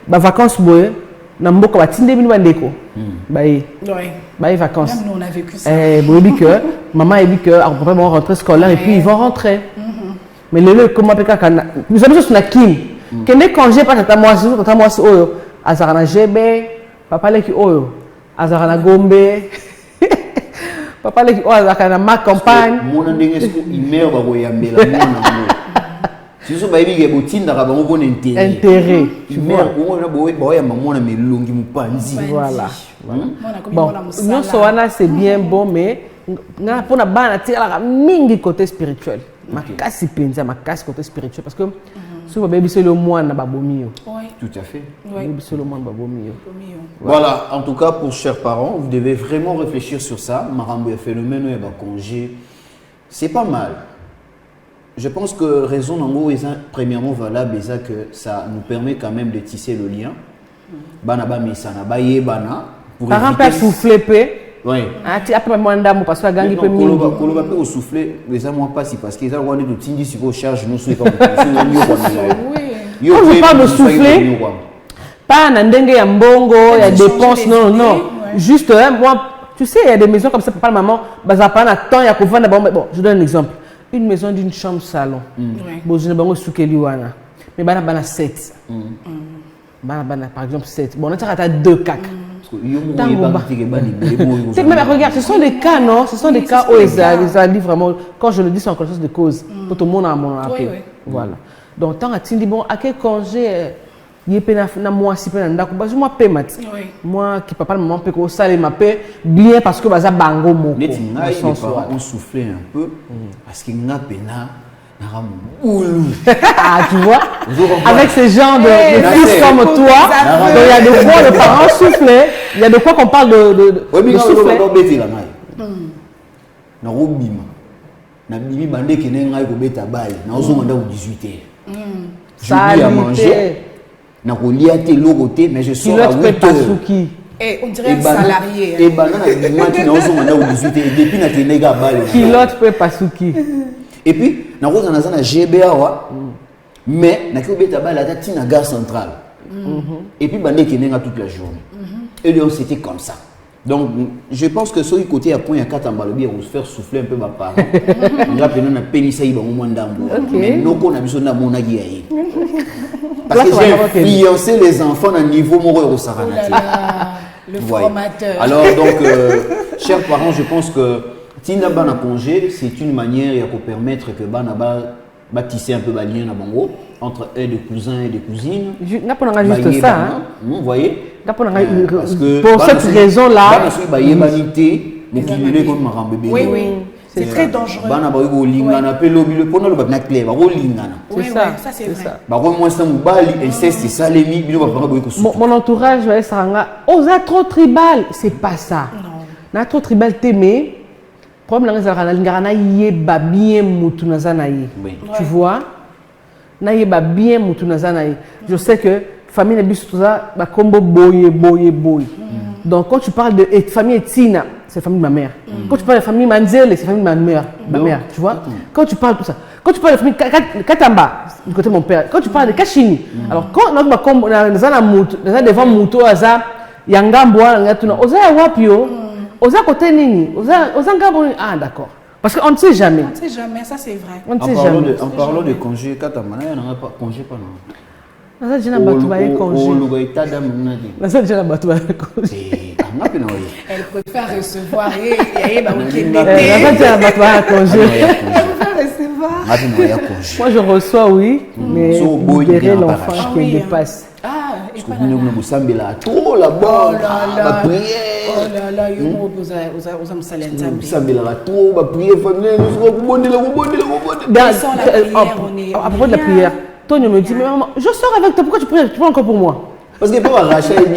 Vacances vacances. Même nous on a vécu ça. Maman a dit que après vont rentrer scolaire et puis ils vont rentrer. Mais le comment nous avons juste une kim. Quand congé pas tata moi oyo azarana GB papa leki oyo azarana Gombe papa leki oyo azarana ma campagne mon ndenge il meurt ba koyambela mona. Si so bayibi ke botinda ka bango bona intérêt. Tu vois on boya mamona melongi mupanzi. Voilà. Bon, nous soana c'est bien bon mais na pona bana tira mingi côté spirituel. Ma casse penza ma casse côté spirituel parce que souvent baby c'est le moine na babomi. Oui. Tout à fait. Baby c'est le moine babomi. Voilà, en tout cas pour chers parents, vous devez vraiment réfléchir sur ça. Marambo a phénomène et congé. C'est pas mal. Je pense que raison nango est premièrement valable et que ça nous permet quand même de tisser le lien. Bana ba misana ba yebana pour parents peuvent souffler peu. Oui. Après moi ndamo parce que gangi peut mingi. Koloba peut au souffler, mais ça moi pas si parce que ça on est de tindi sur charge nous souhaitons. Quand je parle de souffler, pas na ndenge ya mbongo, ya dépenses non. Juste moi tu sais il y a des maisons comme ça papa maman baza pas na temps ya kovanda bon je donne un exemple. Une maison d'une chambre salon. Bon je ne bango soukeli wana. Mais bana 7. Bana par exemple 7. Bon on a 2 cac. Regarde, ce sont des cas, non? Ce sont des cas où ils dit vraiment, quand je le dis, c'est en conscience de cause. Tout le monde a mon appel. Voilà. Donc, tant que tu dis, bon, à quel congé, il y a moi, si peu moi, paie mat. Moi, qui papa, maman, peut que ça, ma paix, bien parce que ça bango mon. Les parents ont soufflé un peu parce qu'il n'y a pena. Ah, tu vois, avec ces gens de fils comme toi, il y a de quoi les parents souffler, il y a de quoi qu'on parle de souffler. J'ai à manger, mais je sors à 8 heures. On dirait un salarié. Et depuis Kilote peut pas souki. Et puis, na roza na GBA wa, mais na ki obeta ba la date na gare centrale. Et puis bande qui nenga toute la journée. Et donc c'était comme ça. Donc je pense que sur le côté à point à 4 en balobi on se faire souffler un peu ma parents. Nga pena na penisa iba mo ndambo. Mais noko na biso na mona gi ayi. Parce que j'ai fiancé les enfants à niveau moro au Saranati. Le formateur. Alors donc chers parents, je pense que Tinda Bana congé, c'est une manière pour permettre que Banaba bâtisser un peu le lien entre des cousins et des cousines. N'a pas juste ça. Hein. Vous voyez? Parce que pour cette raison-là. Oui. C'est très dangereux. Oui, ça c'est vrai. Mon entourage va être trop tribal. C'est pas ça. Non. Trop tribal t'aimer. Problème tu vois? Je sais que famille n'est tout ça, combo boye. Donc quand tu parles de famille Etina, c'est la famille de ma mère. Quand tu parles de famille Manzele, c'est la famille de ma mère. Tu vois? Quand tu parles de tout ça. Quand tu parles de famille Katamba, du côté de mon père. Quand tu parles de Kachini, alors quand on a devant Mouto, Yangamboa, Oza Wapio, Oza côté Nini, Oza Ngabo, ah d'accord. Parce qu'on ne sait jamais. On ne sait jamais, ça c'est vrai. En parlant de congé, Katamba, il n'y a pas congé pas non. Elle préfère recevoir. Moi je reçois, oui, mais libérer l'enfant qui dépasse. Parce que vous trop là-bas, la prière. Oh là là, il y a à propos de la prière. Tony me dit, mais maman, je sors avec toi, pourquoi tu pries encore pour moi? Parce que pour arracher une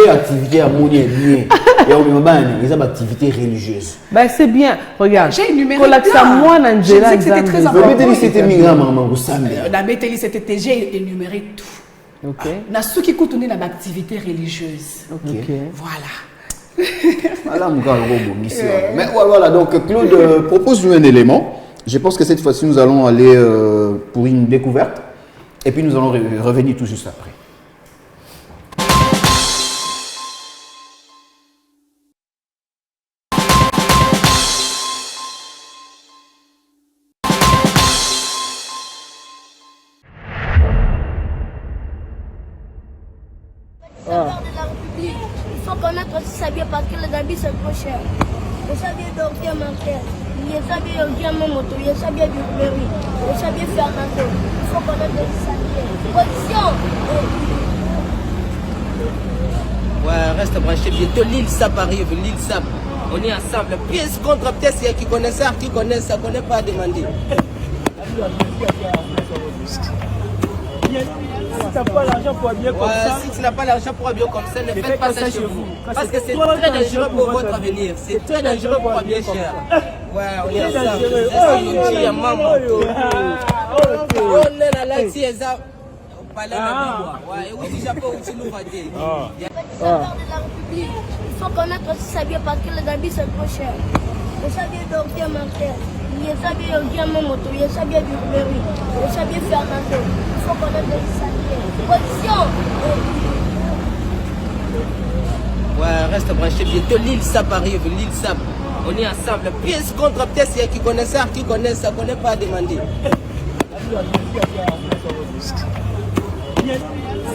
activité harmonieuse, il y a une activité religieuse. Ben c'est bien, regarde. J'ai énuméré c'était très important. C'était La Bétélie, c'était j'ai énuméré tout. Ok. Na ceux qui écoutent une activité religieuse. Ok. Voilà. Mais voilà, donc Claude propose un élément. Je pense que cette fois-ci, nous allons aller pour une découverte. Et puis nous allons revenir tout juste après. De la République, il faut connaître aussi sa vie parce que les habits c'est trop cher. Le sabier d'orgueil mental, il y a sabier d'orgueil moto, il y a sabier du mairie, il y a sabier faire un peu. Il faut connaître aussi sa vie. Position. Ouais, reste branché bientôt. L'île Sap arrive, l'île Sap. On est ensemble. Pièce contre pièce, il y a qui connaît ça, qui connaît ça, connaît pas à demander. Si tu n'as pas l'argent pour habiller comme ça, si tu n'as pas l'argent pour habiller comme ça, ne faites pas ça chez vous. Parce que c'est très dangereux pour votre avenir. C'est très dangereux pour habiller cher. Ouais, on est ensemble. Est-ce maman? On est là, là, si elle a. Ouais, et aussi Japon, aussi nous va dire. De la République, il faut connaître aussi sa vie parce que les habits c'est trop cher. Le sabier d'orgueil mental, il y a sabier d'orgueil moto, il y a sabier du mairie, il y a sabier faire un peu. Il faut connaître aussi sa vie. Position. Ouais, reste branché bientôt. L'île Sap arrive, l'île Sap. On est ensemble. Pièce contre pièce, il y a qui connaît ça, connaît pas à demander.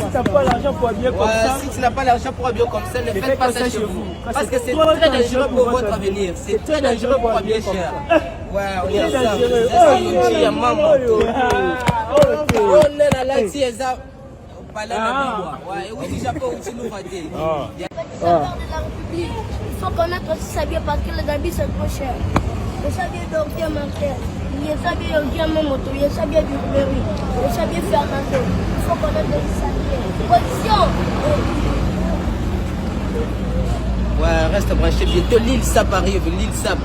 si tu n'as pas l'argent pour habiller comme ça, si tu n'as pas l'argent pour habiller comme ça, ne faites pas ça chez vous. Parce que c'est très dangereux pour votre avenir. C'est très dangereux pour habiller cher. Ouais, on est ensemble. Est-ce maman? On est là, là, si elle a. Ouais, et aussi Japon, aussi nous va dire. De la République, il faut connaître aussi sa vie parce que les habits c'est trop cher. Le sabier d'orgueil mental, il y a sabier d'orgueil moto, il y a sabier du mairie, il y a sabier faire un peu. Il faut connaître aussi sa vie. Position. Ouais, reste branché bientôt. L'île Sap arrive, l'île Sap.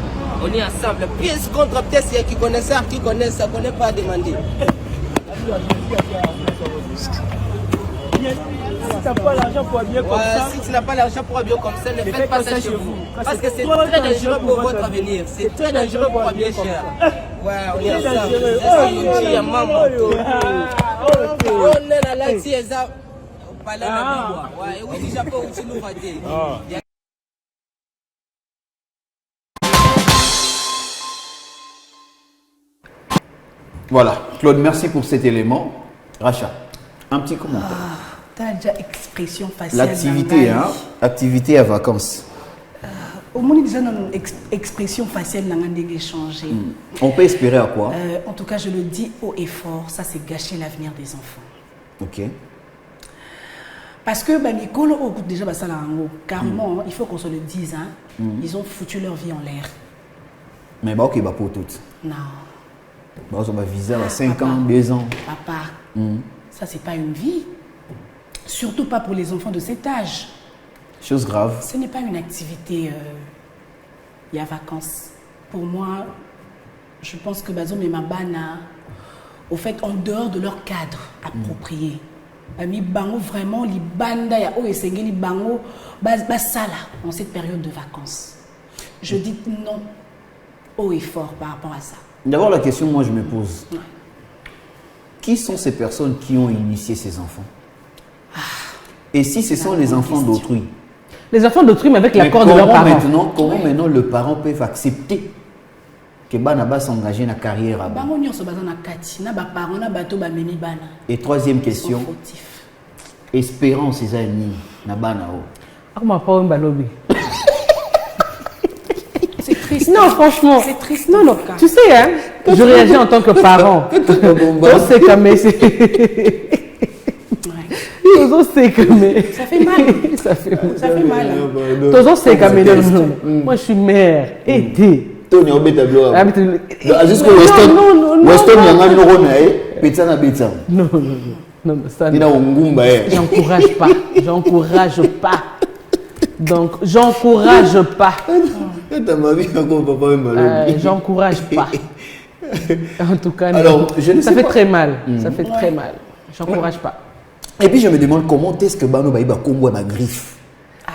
On est ensemble. Pièce contre pièce, il y a qui connaît ça, connaît pas à demander. si tu n'as pas l'argent pour habiller comme ça, si tu n'as pas l'argent pour habiller comme ça, ne faites pas ça chez vous. Parce que c'est très dangereux pour votre avenir. C'est très dangereux pour habiller cher. Ouais, on est ensemble. Est-ce maman? On est là, là, si elle a. Ouais, et aussi Japon, aussi nous va dire. Voilà, Claude, merci pour cet élément. Racha, un petit commentaire. Tu as déjà expression faciale. L'activité, hein, activité à vacances. Au moins, déjà, notre expression faciale n'a pas changé. On peut espérer à quoi? En tout cas, je le dis haut et fort, ça c'est gâcher l'avenir des enfants. Ok. Parce que Mikolo, déjà, ça carrément, il faut qu'on se le dise, hein, ils ont foutu leur vie en l'air. Mais ok, pour toutes. Non. On va viser à 5 ans, 2 ans. Papa, ça c'est pas une vie. Surtout pas pour les enfants de cet âge. Chose grave. Ce n'est pas une activité, il y a vacances. Pour moi, je pense que Bazom et Mabana, au fait, en dehors de leur cadre approprié, Ami Bango vraiment, les banda, ya o esengé li Bango, basala en cette période de vacances. Je dis non haut et fort par rapport à ça. D'abord, la question, moi, je me pose. Ouais. Qui sont ces personnes qui ont initié ces enfants? Et si ce sont les enfants d'autrui? Les enfants d'autrui, mais avec l'accord de leurs parents. Comment maintenant le parent peut accepter que Banaba s'engage dans la carrière? Et troisième question. Espérance, c'est ça, c'est triste. Non, franchement. C'est triste. Non, non. Tu sais, hein, je réagis en tant que parent. On sait comme ça fait mal. Ça fait mal. Moi, je suis mère. Aidez. Tony Obetablo. Jusqu'au Weston, il y a un euro non, ça. J'encourage pas. J'encourage pas. Donc, j'encourage pas. J'encourage pas. En tout cas, alors, ça fait très mal. Ça fait très mal. J'encourage pas. Et puis je me demande comment est-ce que Bano Baïba Combo ma griffe.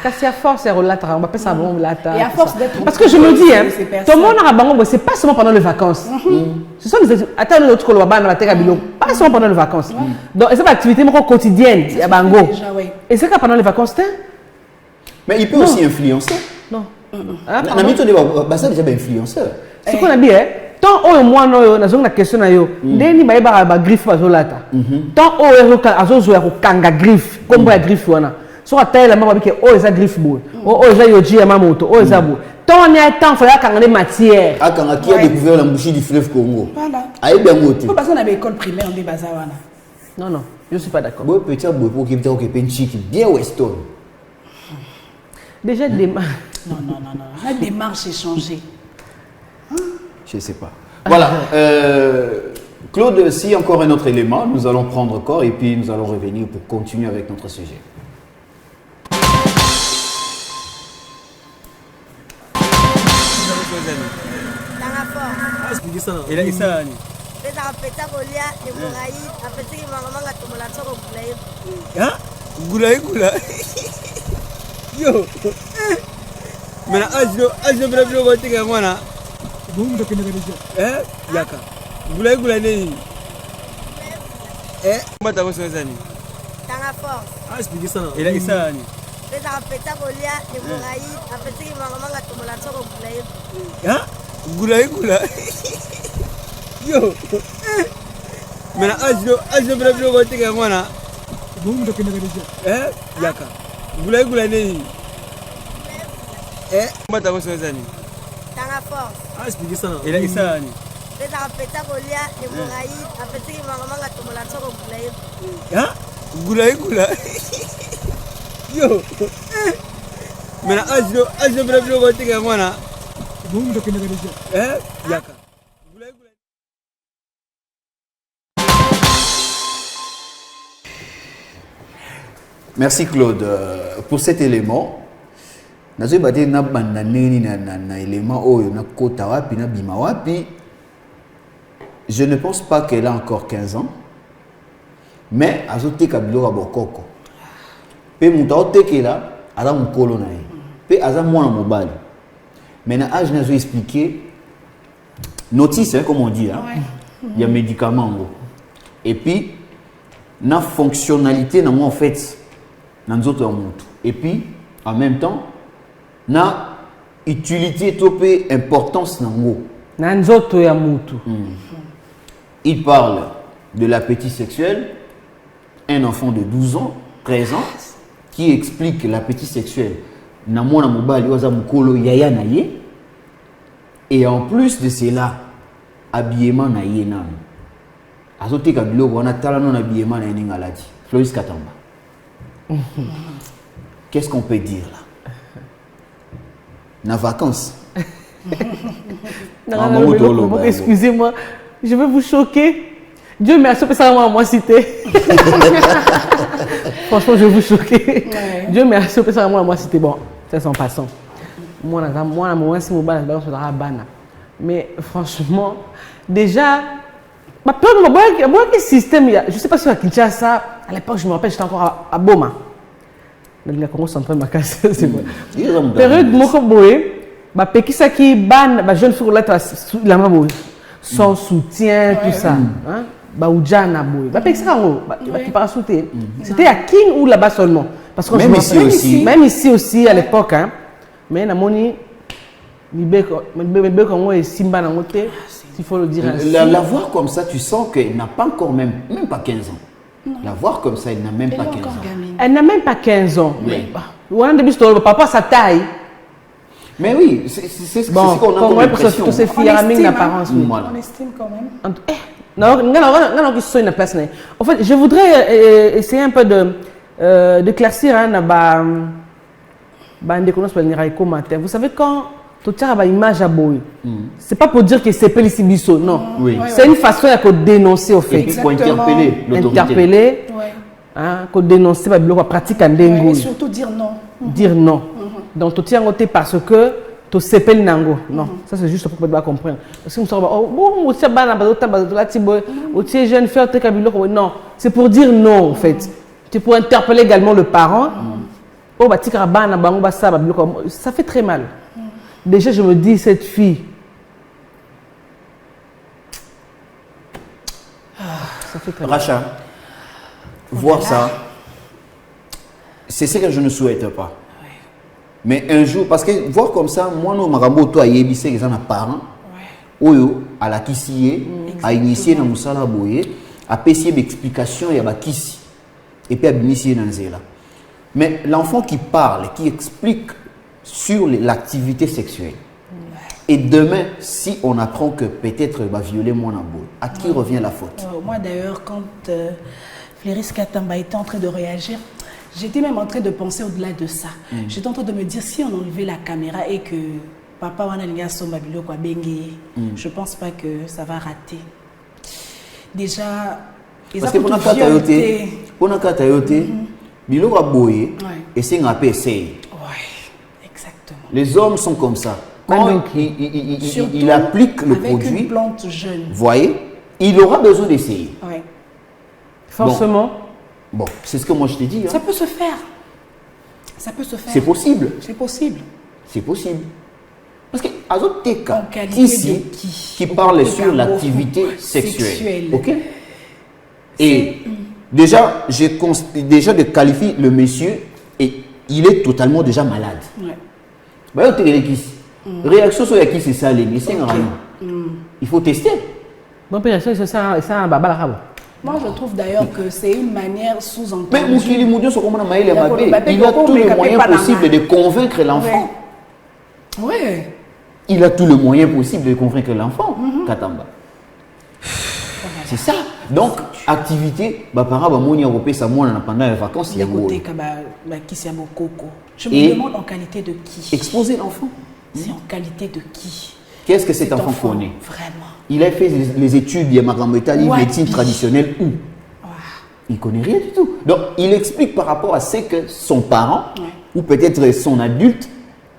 Parce qu'à force, c'est relâtre, on va pas ça bon lata. Et à force d'être. Parce que je me dis, hein, tout le monde a Bango, c'est pas seulement pendant les vacances. Ce sont des attends notre coloban dans la terre à Bilo, pas seulement pendant les vacances. Donc, c'est une activité quotidienne à Bango. Et c'est quand pendant les vacances, mais il peut aussi influencer. Non. Ça déjà influenceur. C'est qu'on a dit, hein. Tant au moins nous avons la question na yo ndeni ba ba griffe bazolata tant o azozo ya kokanga griffe kombo ya griffe wana so atayela mama bike o eza griffe bo o eza yoji ya mamoto o eza bo tant on a temps fallait kanga les matières akanga qui a découvert la mouchi du fleuve Congo. Voilà. Aïe bien ngote. Faut passer dans l'école primaire on débaza wana. Non, je suis pas d'accord. Bon petit boy pour qui peut penchiki bien Weston. Déjà démarche. Non. La démarche est changée. Je ne sais pas. Voilà. Claude, si encore un autre élément, nous allons prendre corps et puis nous allons revenir pour continuer avec notre sujet. Yo. Mais je vais voter à moi. Yaka. Gula ne. Mbata ko sezani. Tanga force. Explique ça. Ila isa ni. Pesa peta kolia de morai, apeti manga tomola tsoko gula. Yo. Mais je vais voter à moi. Yaka. Gula ne. Mbata ko sezani. Tanga force. Explique ça. Ila isa ni. Pesa peta kolia de morai, apeti manga tomola tsoko gula. Yo. Mais je vais voter à moi. Yaka. Merci Claude pour cet élément. Je ne pense pas qu'elle a encore 15 ans, mais azote kabilo ka bokoko. Pe muta oteke là, ala mukolo na ye. Pe aza mwana mobali. Mais na âge nazo expliquer notice hein, comme on dit hein. Il y a médicaments et puis na fonctionnalité na moi en fait na nzoto ya mutu. Et puis en même temps na utilité topé importance nango. Na nzoto ya mutu. Il parle de l'appétit sexuel, un enfant de 12 ans, 13 ans, qui explique l'appétit sexuel na mwana mobali oza mukolo yaya na ye et en plus de cela habillement na ye nanu azoteka biloko wana tala non habillement na ye ndenge alati Floris Katamba. Qu'est-ce qu'on peut dire là? Na vacances. Excusez-moi, je vais vous choquer. Dieu merci, ça va moi citer. Franchement, je vais vous choquer. Ouais. Dieu merci, ça va moi citer. Bon, c'est en passant. Moi, si mon balance sur la bana. Mais franchement, déjà, quel système, je ne sais pas si à Kinshasa, à l'époque, je me rappelle, j'étais encore à Boma. Le Congo central, ma casse, c'est vrai. Période Moko Boé, Pekisaki, ban, jeune fille, la maman, sans soutien, tout ça. Baoudjana Boé. C'était à King ou là-bas seulement? Parce que même ici aussi. Même ici aussi, à l'époque, mais la monnaie, il faut le dire ainsi. La voir comme ça, tu sens qu'elle n'a pas encore même pas 15 ans. Non. La voir comme ça, elle n'a même pas 15 ans. Elle n'a même pas 15 ans. Oui. Papa, sa taille. Mais oui, c'est ce qu'on a comme impression. Toutes ces filles ramènent l'apparence. On estime quand même. En fait, je voudrais essayer un peu de classer vous savez quand tu as une image à boy, c'est pas pour dire que c'est Pelisibiso, non. Oui. C'est une façon de dénoncer au fait. Pour interpeller l'autorité. Interpeller, pour dénoncer la pratique en dengue. Et surtout dire non. Dire non. Donc tu tiens côté parce que tu sais nango. Non, ça c'est juste pour que tu comprendre. Parce que jeune faire non, c'est pour dire non en fait. C'est pour interpeller également le parent. Ça fait très mal. Déjà, je me dis, cette fille, ça fait très mal. Racha, voir ça, c'est ce que je ne souhaite pas. Oui. Mais un jour, parce que voir comme ça, moi, nous, Marambo, toi, Yébissé, les parents, Oyo, à la Kissie, à initier dans Moussala Boye, à pécier d'explication, il y a la Kissi, et puis à initier dans Zéla. Mais l'enfant qui parle, qui explique sur l'activité sexuelle, et demain, si on apprend que peut-être va violer mon amour, à qui revient la faute? Moi d'ailleurs, quand Floris Katamba était en train de réagir, j'étais même en train de penser au-delà de ça. J'étais en train de me dire, si on enlevait la caméra et que papa Wanalinga Sombabilo quoi bengue, je pense pas que ça va rater. Déjà, parce que pour notre tayoté, bilo va boyer et c'est un peu essayer. Exactement. Les hommes sont comme ça. Quand il applique le produit, avec une plante jeune, voyez, il aura besoin d'essayer. Oui. Forcément. Bon, c'est ce que moi je t'ai dit. Ça peut se faire. Ça peut se faire. C'est possible. C'est possible. C'est possible. Parce que Azoteka, ici, qui parle sur l'activité sexuelle. Ok? Et déjà, je qualifie le monsieur et il est totalement déjà malade. Ouais. Réaction sur qui c'est ça, les il faut tester. Bon, c'est ça, un baba. Moi, je trouve d'ailleurs que c'est une manière sous-entendue. Mais il a tous les moyens possibles de convaincre l'enfant. Oui. Il a tout le moyen possible de convaincre l'enfant, Katamba. C'est ça. Donc, activité, pendant les vacances, il y a je me demande en qualité de qui? Exposer l'enfant. C'est en qualité de qui? Qu'est-ce que cet enfant connaît? Vraiment. Il a fait les études, il y a médecine traditionnelle où? Il ne connaît rien du tout. Donc, il explique par rapport à ce que son parent, ou peut-être son adulte,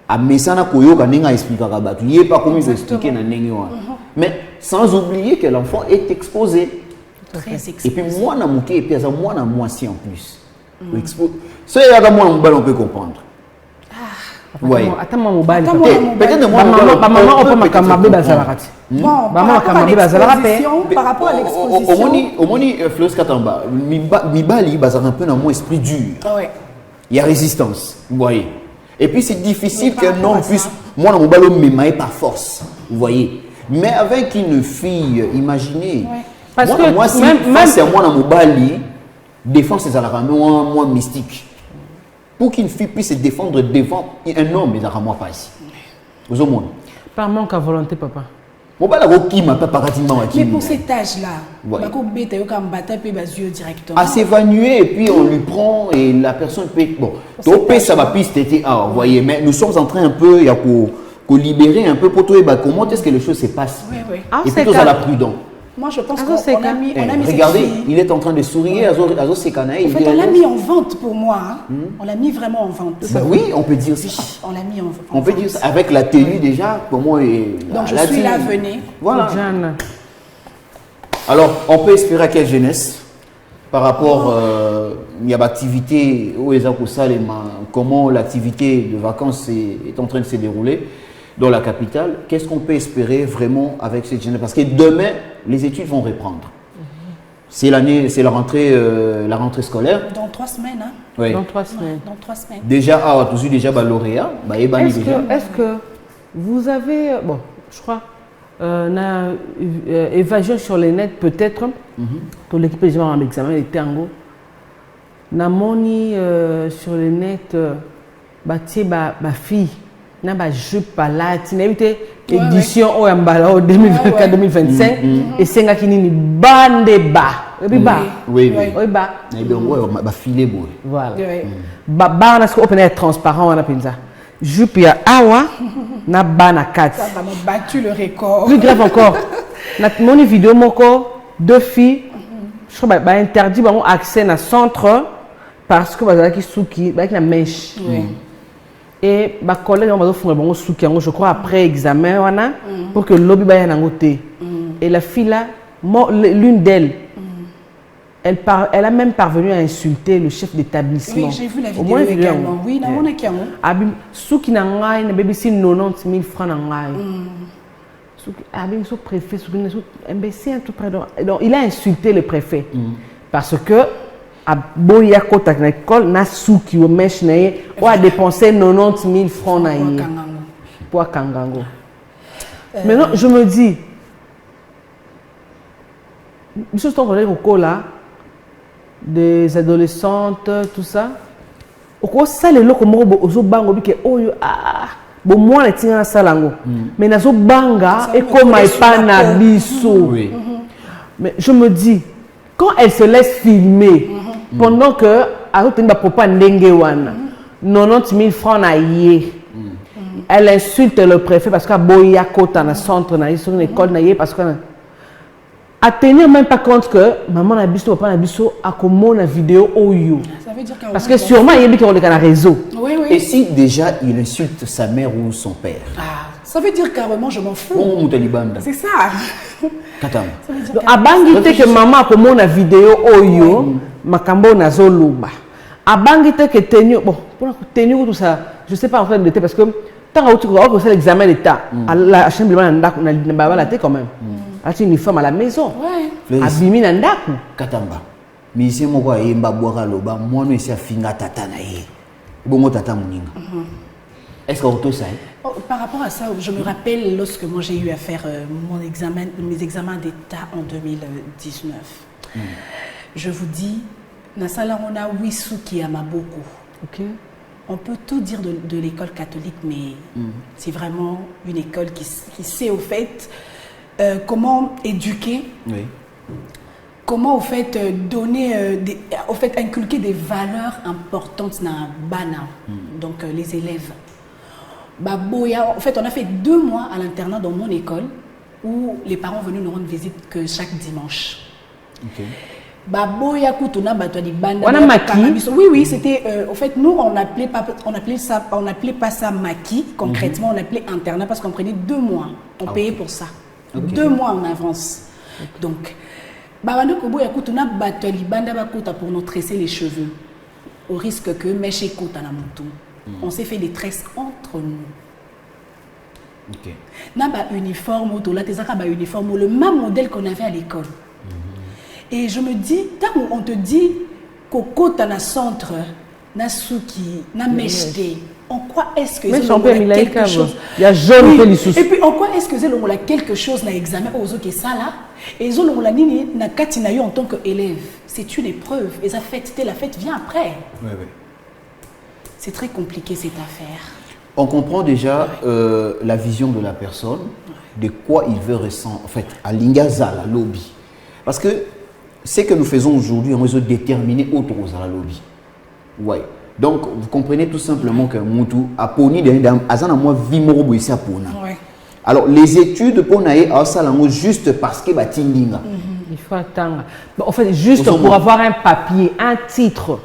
a Messana Koyo Kanenga expliqué à Rabat. Il n'est pas comme il faut expliquer dans Nengewa. Mais sans oublier que l'enfant est exposé. Très exposé. Et puis, moi, je suis et puis moi, je suis en plus. Ce qu'il y a moi, on peut comprendre. Oui. Attends, mon bal. Peut-être moi, maman, on peut m'accamer Bazalakati. Bon, par rapport à l'exposition. Au moni, Floris Katamba, Mibali, Bazar un peu dans mon esprit dur. Il y a résistance. Vous voyez. Et puis c'est difficile qu'un homme puisse, moi, mon ballon m'émaille par force. Vous voyez. Mais avec une fille, imaginez. Parce que moi, si même c'est moi, mon bali, défense, c'est à la moi mystique. pour qu'une fille puisse se défendre devant un homme, mais moi pas ici. Vous au monde. Par manque à volonté, papa. Bon, bah, la qui m'a pas pratiquement. Mais pour cet âge-là, Ouais. directement. À s'évanouir et puis on lui prend et la personne peut. Bon, donc ça va plus t'aider. Ah, vous voyez, mais nous sommes en train un peu, il y a pour libérer un peu pour toi. Bah, comment est-ce que les choses se passent? Oui, oui. Ah, Et c'est plutôt à la calme. prudence. Moi, je pense Ah, qu'on c'est a mis, on a mis Regardez, cette fille. il est en train de sourire. Azo Sekanaï. En fait, on l'a mis en vente pour moi. Hein. On l'a mis vraiment en vente. Bah oui, on peut dire ça. On l'a mis en vente. On peut dire ça. Avec la tenue déjà, pour moi. Donc, je suis là, venez. Voilà. Jeanne. Alors, on peut espérer à quelle jeunesse par rapport il y a l'activité où les comment l'activité de vacances est en train de se dérouler dans la capitale. Qu'est-ce qu'on peut espérer vraiment avec cette jeunesse? Parce que demain, les études vont reprendre. C'est l'année, c'est la rentrée scolaire. Dans 3 semaines. Hein. Oui. Dans 3 semaines. Dans 3 semaines. Déjà, toujours déjà lauréat. Est-ce que vous avez, bon, je crois, évasion sur les nets peut-être, pour l'équipe des gens en examen des tango. Namoni sur les nets, fille, na ba jupe palati, na évité édition au Yambala 2024-2025 et senga kinini bande ba, oui. Filet beau. Voilà. Ba na ce open air transparent on a pinza. Jupe ya awa na ba na 4. Ça va me battu le record. Plus grave encore. Na moni vidéo moko 2 filles, je crois ba interdit ba accès na centre parce que bazala ki souki ba ki na mèche. Et ma collègue m'a fait un souki, je crois, après examen, pour que l'objet soit en côté. Et la fille là, l'une d'elles, elle a même parvenu à insulter le chef d'établissement. Oui, j'ai vu la vidéo également. Oui, on a qu'un mot. Abim, souki na ngai, na baby si 90 000 francs na ngai. Souki, abim, sou préfet, souki na sou, imbécile tout près. Donc, il a insulté le préfet. Parce que à boya kota na école na souki au mèche na ye ou a dépensé 90 000 francs na ye pour Kangango. Maintenant je me dis monsieur ton collègue au là des adolescentes tout ça au quoi ça les loko moko ozo bango bi ke oyo bon moi les tinga na salango mais nazo banga et comme pas na biso. Mais je me dis quand elle se laisse filmer pendant que francs elle insulte le préfet parce qu'à Boya Kota na centre na une école na parce que à tenir même pas compte que maman na biso papa na biso a comment la vidéo oyo. Ça veut dire parce que sûrement il y a qui ont le réseau. Oui. Et si déjà il insulte sa mère ou son père? Ça veut dire carrément je m'en fous. C'est ça. A bangi que maman a comment la vidéo oyo makambo na zoluba. A bangi que tenu bon pour tenir tout ça je sais pas en fait de parce que tant que tu vois que c'est l'examen d'état la chambre na la quand même. A une femme à la maison. Ouais. Abimi na ndaku. Katamba. Misi moko ayemba boaka loba mwana esi afinga tata na ye. Bongo tata moninga. Est-ce que ça par rapport à ça, je me rappelle lorsque moi j'ai eu à faire mes examens d'état en 2019. Je vous dis, Nasala on a Wisuki Amaboko. Ok. On peut tout dire de l'école catholique, mais c'est vraiment une école qui sait au fait comment éduquer, comment au fait donner, au fait inculquer des valeurs importantes dans Bana, donc les élèves. En fait, on a fait 2 mois à l'internat dans mon école où les parents venaient nous rendre visite que chaque dimanche. Ok. Oui, c'était. En fait, nous, on appelait pas ça maquis, concrètement, on appelait internat parce qu'on prenait 2 mois. On payait pour ça. 2 mois en avance. Donc, pour nous tresser les cheveux, au risque que Meche Kota na Moutou. On s'est fait des tresses entre nous. Ok. N'a uniforme, uniforme, le même modèle qu'on avait à l'école. Et je me dis, tant on te dit qu'au côté na centre, na souki, na mechté, en quoi est-ce que c'est quelque chose? Il y a jaune et puis en quoi est-ce que c'est quelque chose na examen aux autres ça là? Et ils ont la nini na katinayo en tant qu'élève. C'est une épreuve. Et ça fête, la fête vient après. Oui. c'est très compliqué cette affaire. On comprend déjà la vision de la personne, de quoi il veut ressentir, en fait, à l'Ingaza, la lobby. Parce que ce que nous faisons aujourd'hui, on veut déterminer autre chose à la lobby. Ouais. Donc, vous comprenez tout simplement que Moutou a poni dans moi vimoro ici à Pona. Ouais. Alors, les études pour naïe à Salango juste parce que Batindinga. Il faut attendre. Bon, en fait, juste pour avoir un papier, un titre.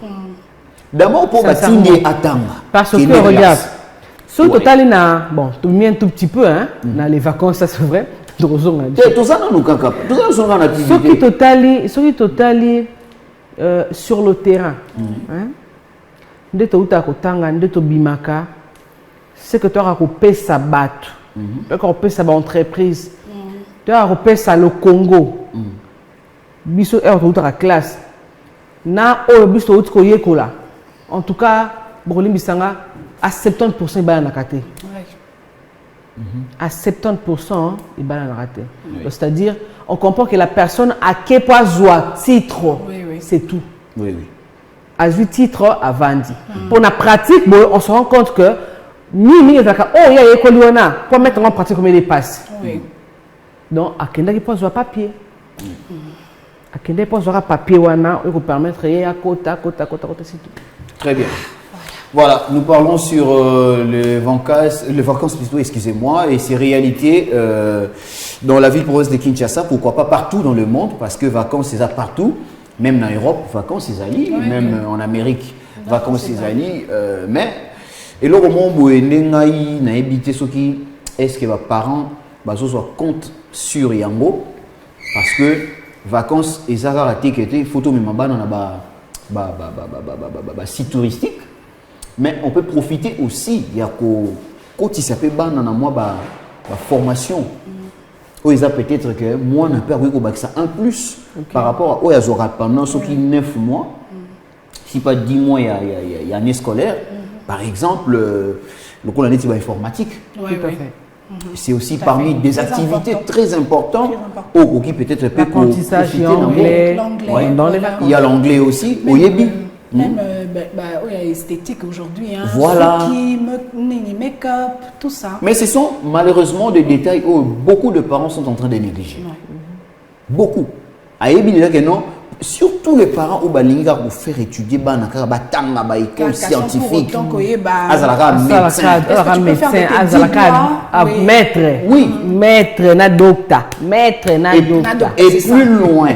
D'abord pour Batindi attendre. Parce que regarde, ce total il a bon, tout mis un tout petit peu hein, dans les vacances, ça c'est vrai. Tout ça nous caca. Tout ça nous sont en activité. Ce qui totali sur le terrain. Hein? De to uta kotanga, de to bimaka. C'est que tu as coupé sa batte. Tu as coupé sa entreprise. Tu as coupé ça le Congo. Biso est au la classe. Na o biso au koyekola. En tout cas, Brolim Bisanga à 70% il va en rater. À 70% il va en rater. C'est-à-dire, on comprend que la personne a quel point joie titre. C'est tout. Oui, oui. A vu titre à Vandi. Pour la pratique, on se rend compte que ni il y a école pour mettre en pratique comment il passe. Donc, à quel point il pas papier. À quel point il aura papier wana il vous permettre à côté, c'est tout. Très bien. Voilà, nous parlons sur les vacances plutôt, excusez-moi, et ces réalités dans la ville province de Kinshasa, pourquoi pas partout dans le monde, parce que vacances, c'est ça partout, même en Europe, vacances, c'est ali, même en Amérique, vacances, c'est ali, mais, et là, au moment où on a habité ce qui, est-ce que les parents soient compte sur Yango, parce que vacances, et ça a raté que photo, mais ma on a site touristique. Mais on peut profiter aussi, il y a quand il s'appelle formation. Ils ont peut-être que moi, on peut avoir ça en plus par rapport à Oyazora pendant ce qui 9 mois, si pas 10 mois, il y a année scolaire. Par exemple, le cours d'année informatique. Oui, tout à fait. C'est aussi parmi des activités très importantes qui peut-être peut l'apprentissage anglais. Il y a l'anglais aussi, au Yébi. Même il y a esthétique aujourd'hui, hein. Voilà. Make-up, tout ça. Mais ce sont malheureusement des détails où beaucoup de parents sont en train de négliger. Beaucoup. Non, surtout les parents où balinga pour faire étudier école scientifique, maître, oui, maître na docteur, et plus loin.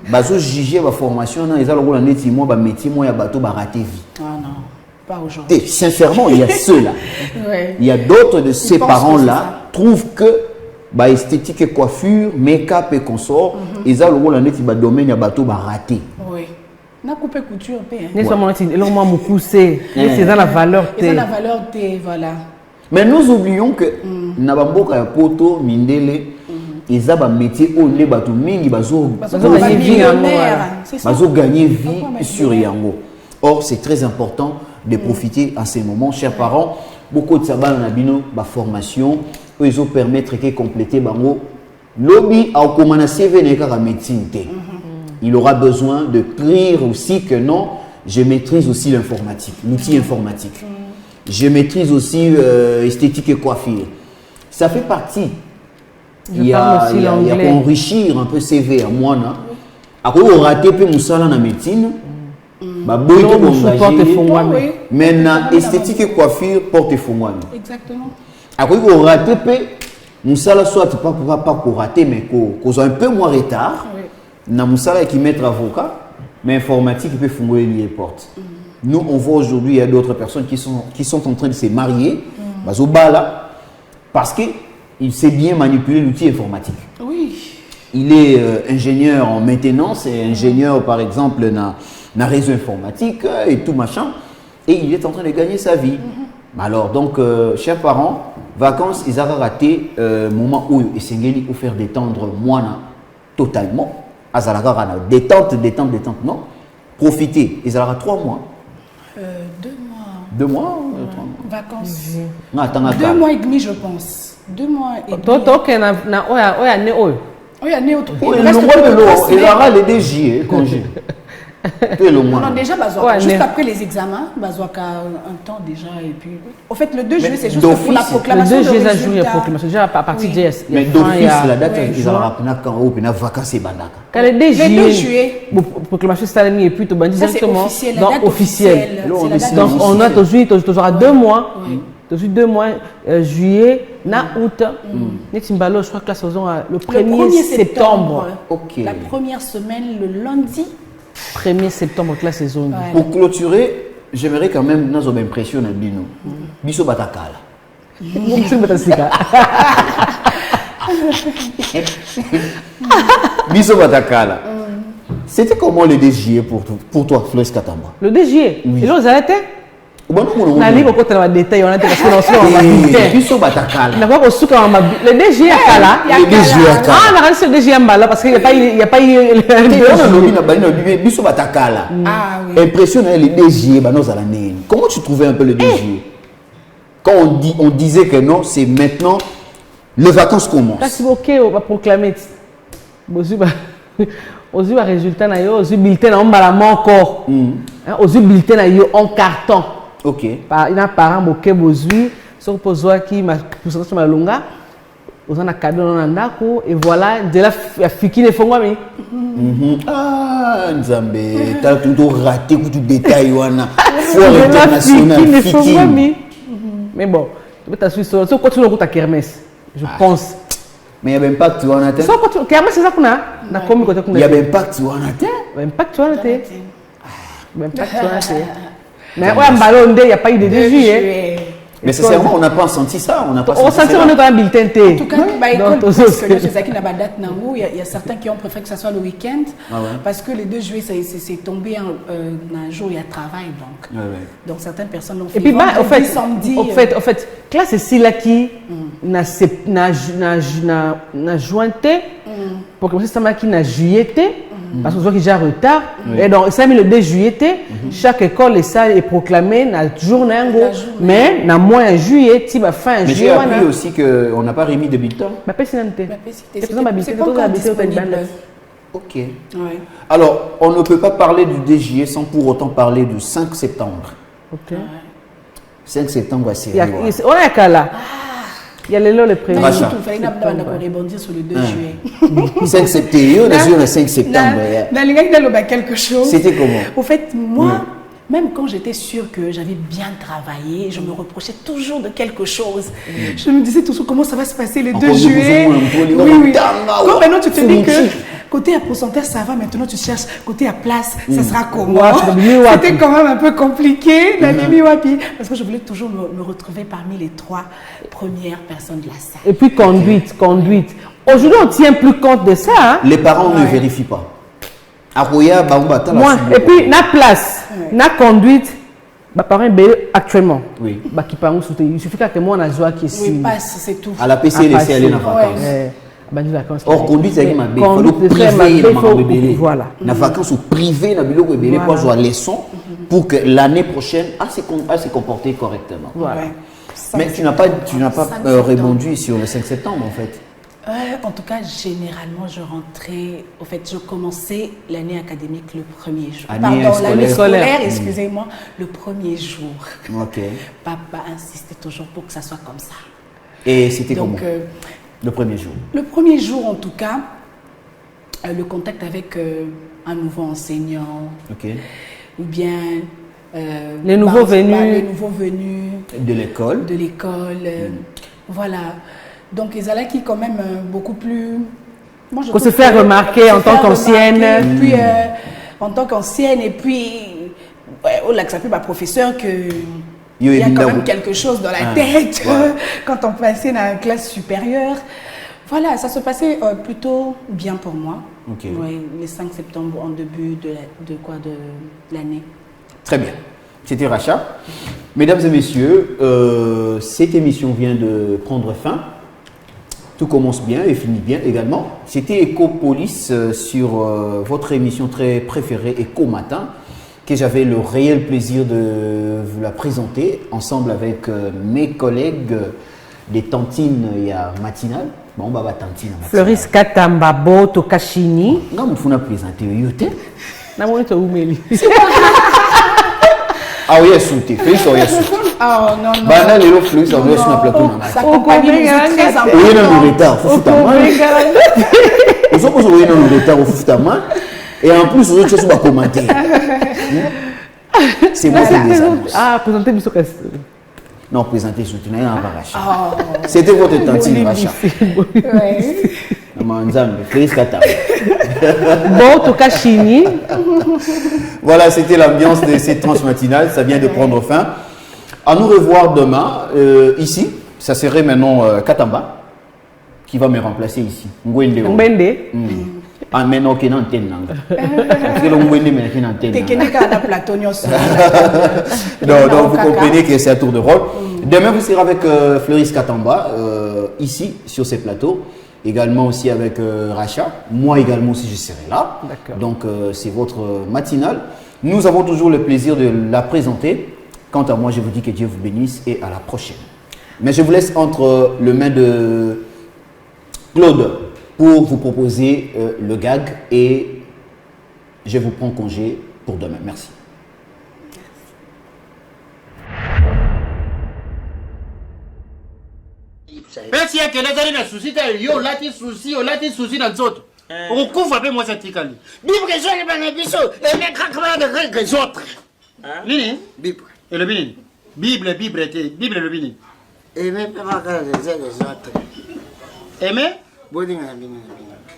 Bazo juger la formation dans les algos la métier moi ya bateau raté vie. Ah non, pas aujourd'hui. Et sincèrement, il y a ceux-là. Il y a d'autres de ces parents-là trouvent que esthétique et coiffure, make-up et consort, ils algos la métier domaine ya bateau raté. Oui. Na coupé couture paix. Ne seulement c'est dans la valeur T. C'est la valeur T, voilà. Mais nous oublions que Nabamboka ya poto mindele ils ont un métier où les bateaux mingi gagner vie sur Yango. Or, c'est très important de profiter à ces moments. Chers parents, beaucoup de sabbats dans la formation, ils ont permettre de compléter bango. Lobby a commencé à médecine. Il aura besoin de dire aussi que non, je maîtrise aussi l'informatique, l'outil informatique. Je maîtrise aussi esthétique et coiffure. Ça fait partie. Il y a enrichir un peu CV à moi. Après, on rate peu moussala na médecine. Maintenant, esthétique et coiffure porte fongwani. Exactement. Après, on rate peu moussala soit pas pour rater, mais qu'on soit un peu moins retard. Na moussala qui met avocat, mais informatique peut fongouer les portes. Nous, on voit aujourd'hui, il y a d'autres personnes qui sont en train de se marier, parce que il sait bien manipuler l'outil informatique. Oui. Il est ingénieur en maintenance et ingénieur, par exemple, dans réseau informatique et tout machin. Et il est en train de gagner sa vie. Alors, donc, chers parents, vacances, ils ont raté moment où ils ont faire détendre moi totalement. Détente, non. Profitez. Ils ont 3 mois. 2 mois. 2 mois vacances. Non, 2 mois et demi, je pense. 2 mois et demi. Il y a né autre. Il aura les DG congé. Tu es le moins. Non, déjà, Ouais, juste mais- après les examens, un temps déjà. Et puis, au fait, le 2 juillet, c'est juste d'office, pour la le Le proclamation 2 de juillet, ça joue la résultats. proclamation. Déjà, à partir Oui. de JS. Mais d'office, la date, ils ont rappelé quand on a vacances et bandaka. Quand le 2 Le 2 juillet, juillet. bon, proclamation Salami et puis tu bandis Ça, c'est directement officiel, la dans date officiel. officielle. Là, on C'est la est date sur- Donc on a officielle. toujours 2 mois. Oui. Toujours 2 mois, juillet, na août. Netimbalo, je crois que la saison le 1er septembre. Ok. La première semaine, le lundi. 1er septembre, que la saison. Ouais. Pour clôturer, j'aimerais quand même nous avoir impression à Bino. Biso Batakala. Biso Batakala. C'était comment le 2 juillet pour toi, Flores Katamba? Le 2 juillet. Oui. Et là, vous arrêtez? Bon, non, On a dit beaucoup de détails, on a dit parce qu'on a aussi un bulletin. Biso Batakala. On a pas reçu quand le 2 juillet à Kala. Le 2 juillet à Ah, Kala. on a reçu le 2 juillet à Mbala parce qu'il n'y a pas eu le 2 On a juillet. nommé na bani na bibi Biso Batakala. Ah oui. Impression le 2 juillet, bah nous allons né. Comment tu trouvais un peu le 2 juillet? Quand on disait que non, c'est maintenant, les vacances commencent. Kasi boke on va proclamer. Bozu ba ozu ba résultat na yo, ozu bulletin na mbala moko. Ozu bulletin na yo en carton. Ok. Par ina parent boke bozui, so pozwa ki ma pourcentage malunga. Oza na cadeau na ndako et voilà de la fiki ne fongwa mi. Ah, Nzambe, t'as tout raté, tout détail, wana. Foire De la internationale, fiki ne fiki. fongwa mi. Mais bon, tu peux t'assurer sur so continue pour ta kermesse. Je pense. Mais il y a même pas que tu en as So continue kermesse c'est ça qu'on a. Na komi côté qu'on Il y a. a même pas que tu en as Même pas que tu en as. Même pas que tu en as. Mais ouais, Mbalo il n'y a pas eu de 2 juillet. Mais sincèrement, on n'a pas senti ça. On n'a pas On senti sentit ça. on est dans un bulletin T. En tout cas, bah, école, Donc, parce que là, chez Zaki, n'a pas de date, il y a certains qui ont préféré que ça soit le week-end. Ah ouais. Parce que les 2 juillet, c'est tombé un jour où il y a travail. Donc, Ouais, ouais. donc certaines personnes l'ont fait. Et puis, bah, au vendredi, fait, samedi. au fait, classe c'est là qui n'a jointé pour commencer ça qui n'a juillet parce que je vois qu'il y a retard et donc ça mis le 2 juillet chaque école et ça est proclamé na journée mais na mois juillet tu vas fin Mais j'ai juillet appris aussi qu'on n'a pas remis de bulletin. ma personnalité Bah, c'est c'est pas c'est pas encore disponible. Ok. Ouais. Alors, on ne peut pas parler du DJE sans pour autant parler du 5 septembre. ok 5 septembre, c'est il y a on est à là il y a le prévu Non, Racha. surtout, il fallait rebondir sur le 2 juillet. 5 septembre, on a joué le 5 septembre. Dans les gars, il y a quelque chose. C'était comment? Au fait, moi, même quand j'étais sûre que j'avais bien travaillé, je me reprochais toujours de quelque chose. Je me disais toujours comment ça va se passer le 2 Encore juillet. nous, nous, nous, Oui, oui. Tanga, Quand maintenant tu te dis que Fouti. côté à pourcentage ça va, maintenant tu cherches côté à place, ça sera comment? Ouais, C'était quand même un peu compliqué, Nalimi Wapi, parce que je voulais toujours me retrouver parmi les 3 premières personnes de la salle. et puis conduite aujourd'hui on tient plus compte de ça hein? Les parents ne vérifient pas. Aroya, Baoubata, Moi, et puis, na place, na conduite, bah, parents belé actuellement. Oui. Bah, qui parents soutenir. Il suffit que moi, on a joué qui Oui, passe, c'est tout. à la PC, laisser aller dans les vacances. Ouais. Bah, des vacances. Or, conduite, c'est ma belle. Conduite, Il faut c'est ma privé, belle, dans faut- ma bébé. voilà. Na vacances ou privé, na bilo, bébé, pour jouer leçon, pour que l'année prochaine, se comporter correctement. Voilà. Ouais. Mais tu n'as pas, Cinq rebondi sur le 5 septembre, en fait. En tout cas, généralement, je rentrais, au fait, je commençais l'année académique le premier jour. Année Pardon, l'année scolaire. scolaire, excusez-moi, le premier jour. Ok. Papa insistait toujours pour que ça soit comme ça. Et c'était comment? Donc, Le premier jour. le premier jour, en tout cas, le contact avec un nouveau enseignant, Ok. ou bien Les nouveaux venus. les nouveaux venus De l'école. de l'école, voilà. Donc, ils allaient qui quand même beaucoup plus. Moi, je Qu'on se trouve fait que- remarquer se en tant faire qu'ancienne. remarquer, et puis, en tant qu'ancienne, et puis, ouais, oh là, que ça fait ma professeur que. Yo, Il y a quand Ebinda, même quelque chose dans la Ah, tête ouais. quand on passait dans la classe supérieure. Voilà, ça se passait plutôt bien pour moi. Ok. Ouais, les 5 septembre en début de l'année. Très bien. C'était Racha. Mesdames et messieurs, cette émission vient de prendre fin. Tout commence bien et finit bien également. C'était Ecopolis sur votre émission très préférée, Eco Matin, que j'avais le réel plaisir de vous la présenter ensemble avec mes collègues des tantines il y a matinale. Bon, bah, tantine. Fleuris Katamba Boto Kashini. Non, mais il faut nous présenter. Na moi to umeli. Ah oui, sauté. Félix, oui, sauté. Oh non, non. Bah, là, les autres Félix, on est sur le plateau. Sa compagnie nous est très Et il y a important. un retard, faut foutre à main. Ils ont posé un retard, faut foutre à main. Et en plus, les autres choses vont commenter. C'est moi qui les annonce. Ah, présenter Bissot Casse. Non, présenter surtout, il n'y a pas Racha. C'était votre tantine Racha. Ouais. Félix Kata. Bon, en tout cas, Chini. Voilà, c'était l'ambiance de cette tranche matinale. Ça vient de prendre fin. À nous revoir demain. Ici, ça serait maintenant Katamba qui va me remplacer ici. Ngwende. Mbende. Ah, mais non, qui est en antenne. Parce que le Ngwende, mais qui est en antenne. Technique à la plateau, nous sommes. Donc, vous comprenez que c'est un tour de rôle. Demain, vous serez avec Fleuris Katamba, ici, sur ces plateaux. Également aussi avec Racha. Moi également aussi, je serai là. Donc, c'est votre matinale. Nous avons toujours le plaisir de la présenter. Quant à moi, je vous dis que Dieu vous bénisse et à la prochaine. Mais je vous laisse entre les mains de Claude pour vous proposer le gag et je vous prends congé pour demain. Merci. Pesi yake nazali na susi ta yo lati susi na nzoto. Ukufa pe moi satikali. Bible zone bana biso et mais kakaba de quelques autres. Nini? Bible. Et le bini? Bible le bini. Et même pas les autres. Aimer? Boni na bini.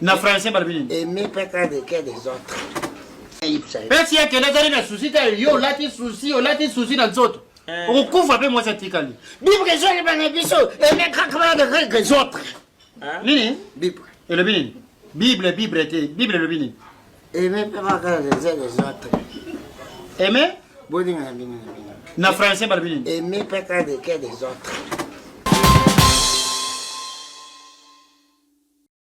Na français bal bini. Et même pas de quel des autres. Pesi yake nazali na susi ta yo lati susi na nzoto. Ukufa pe moi satikali. Bible zone bana biso et mais kakaba de quelques autres. Nini? Bible. Et le bini? Bible le bini. Et même pas les autres. Aimer? Boni na bini. Na français bal bini. Et même pas de quel des autres.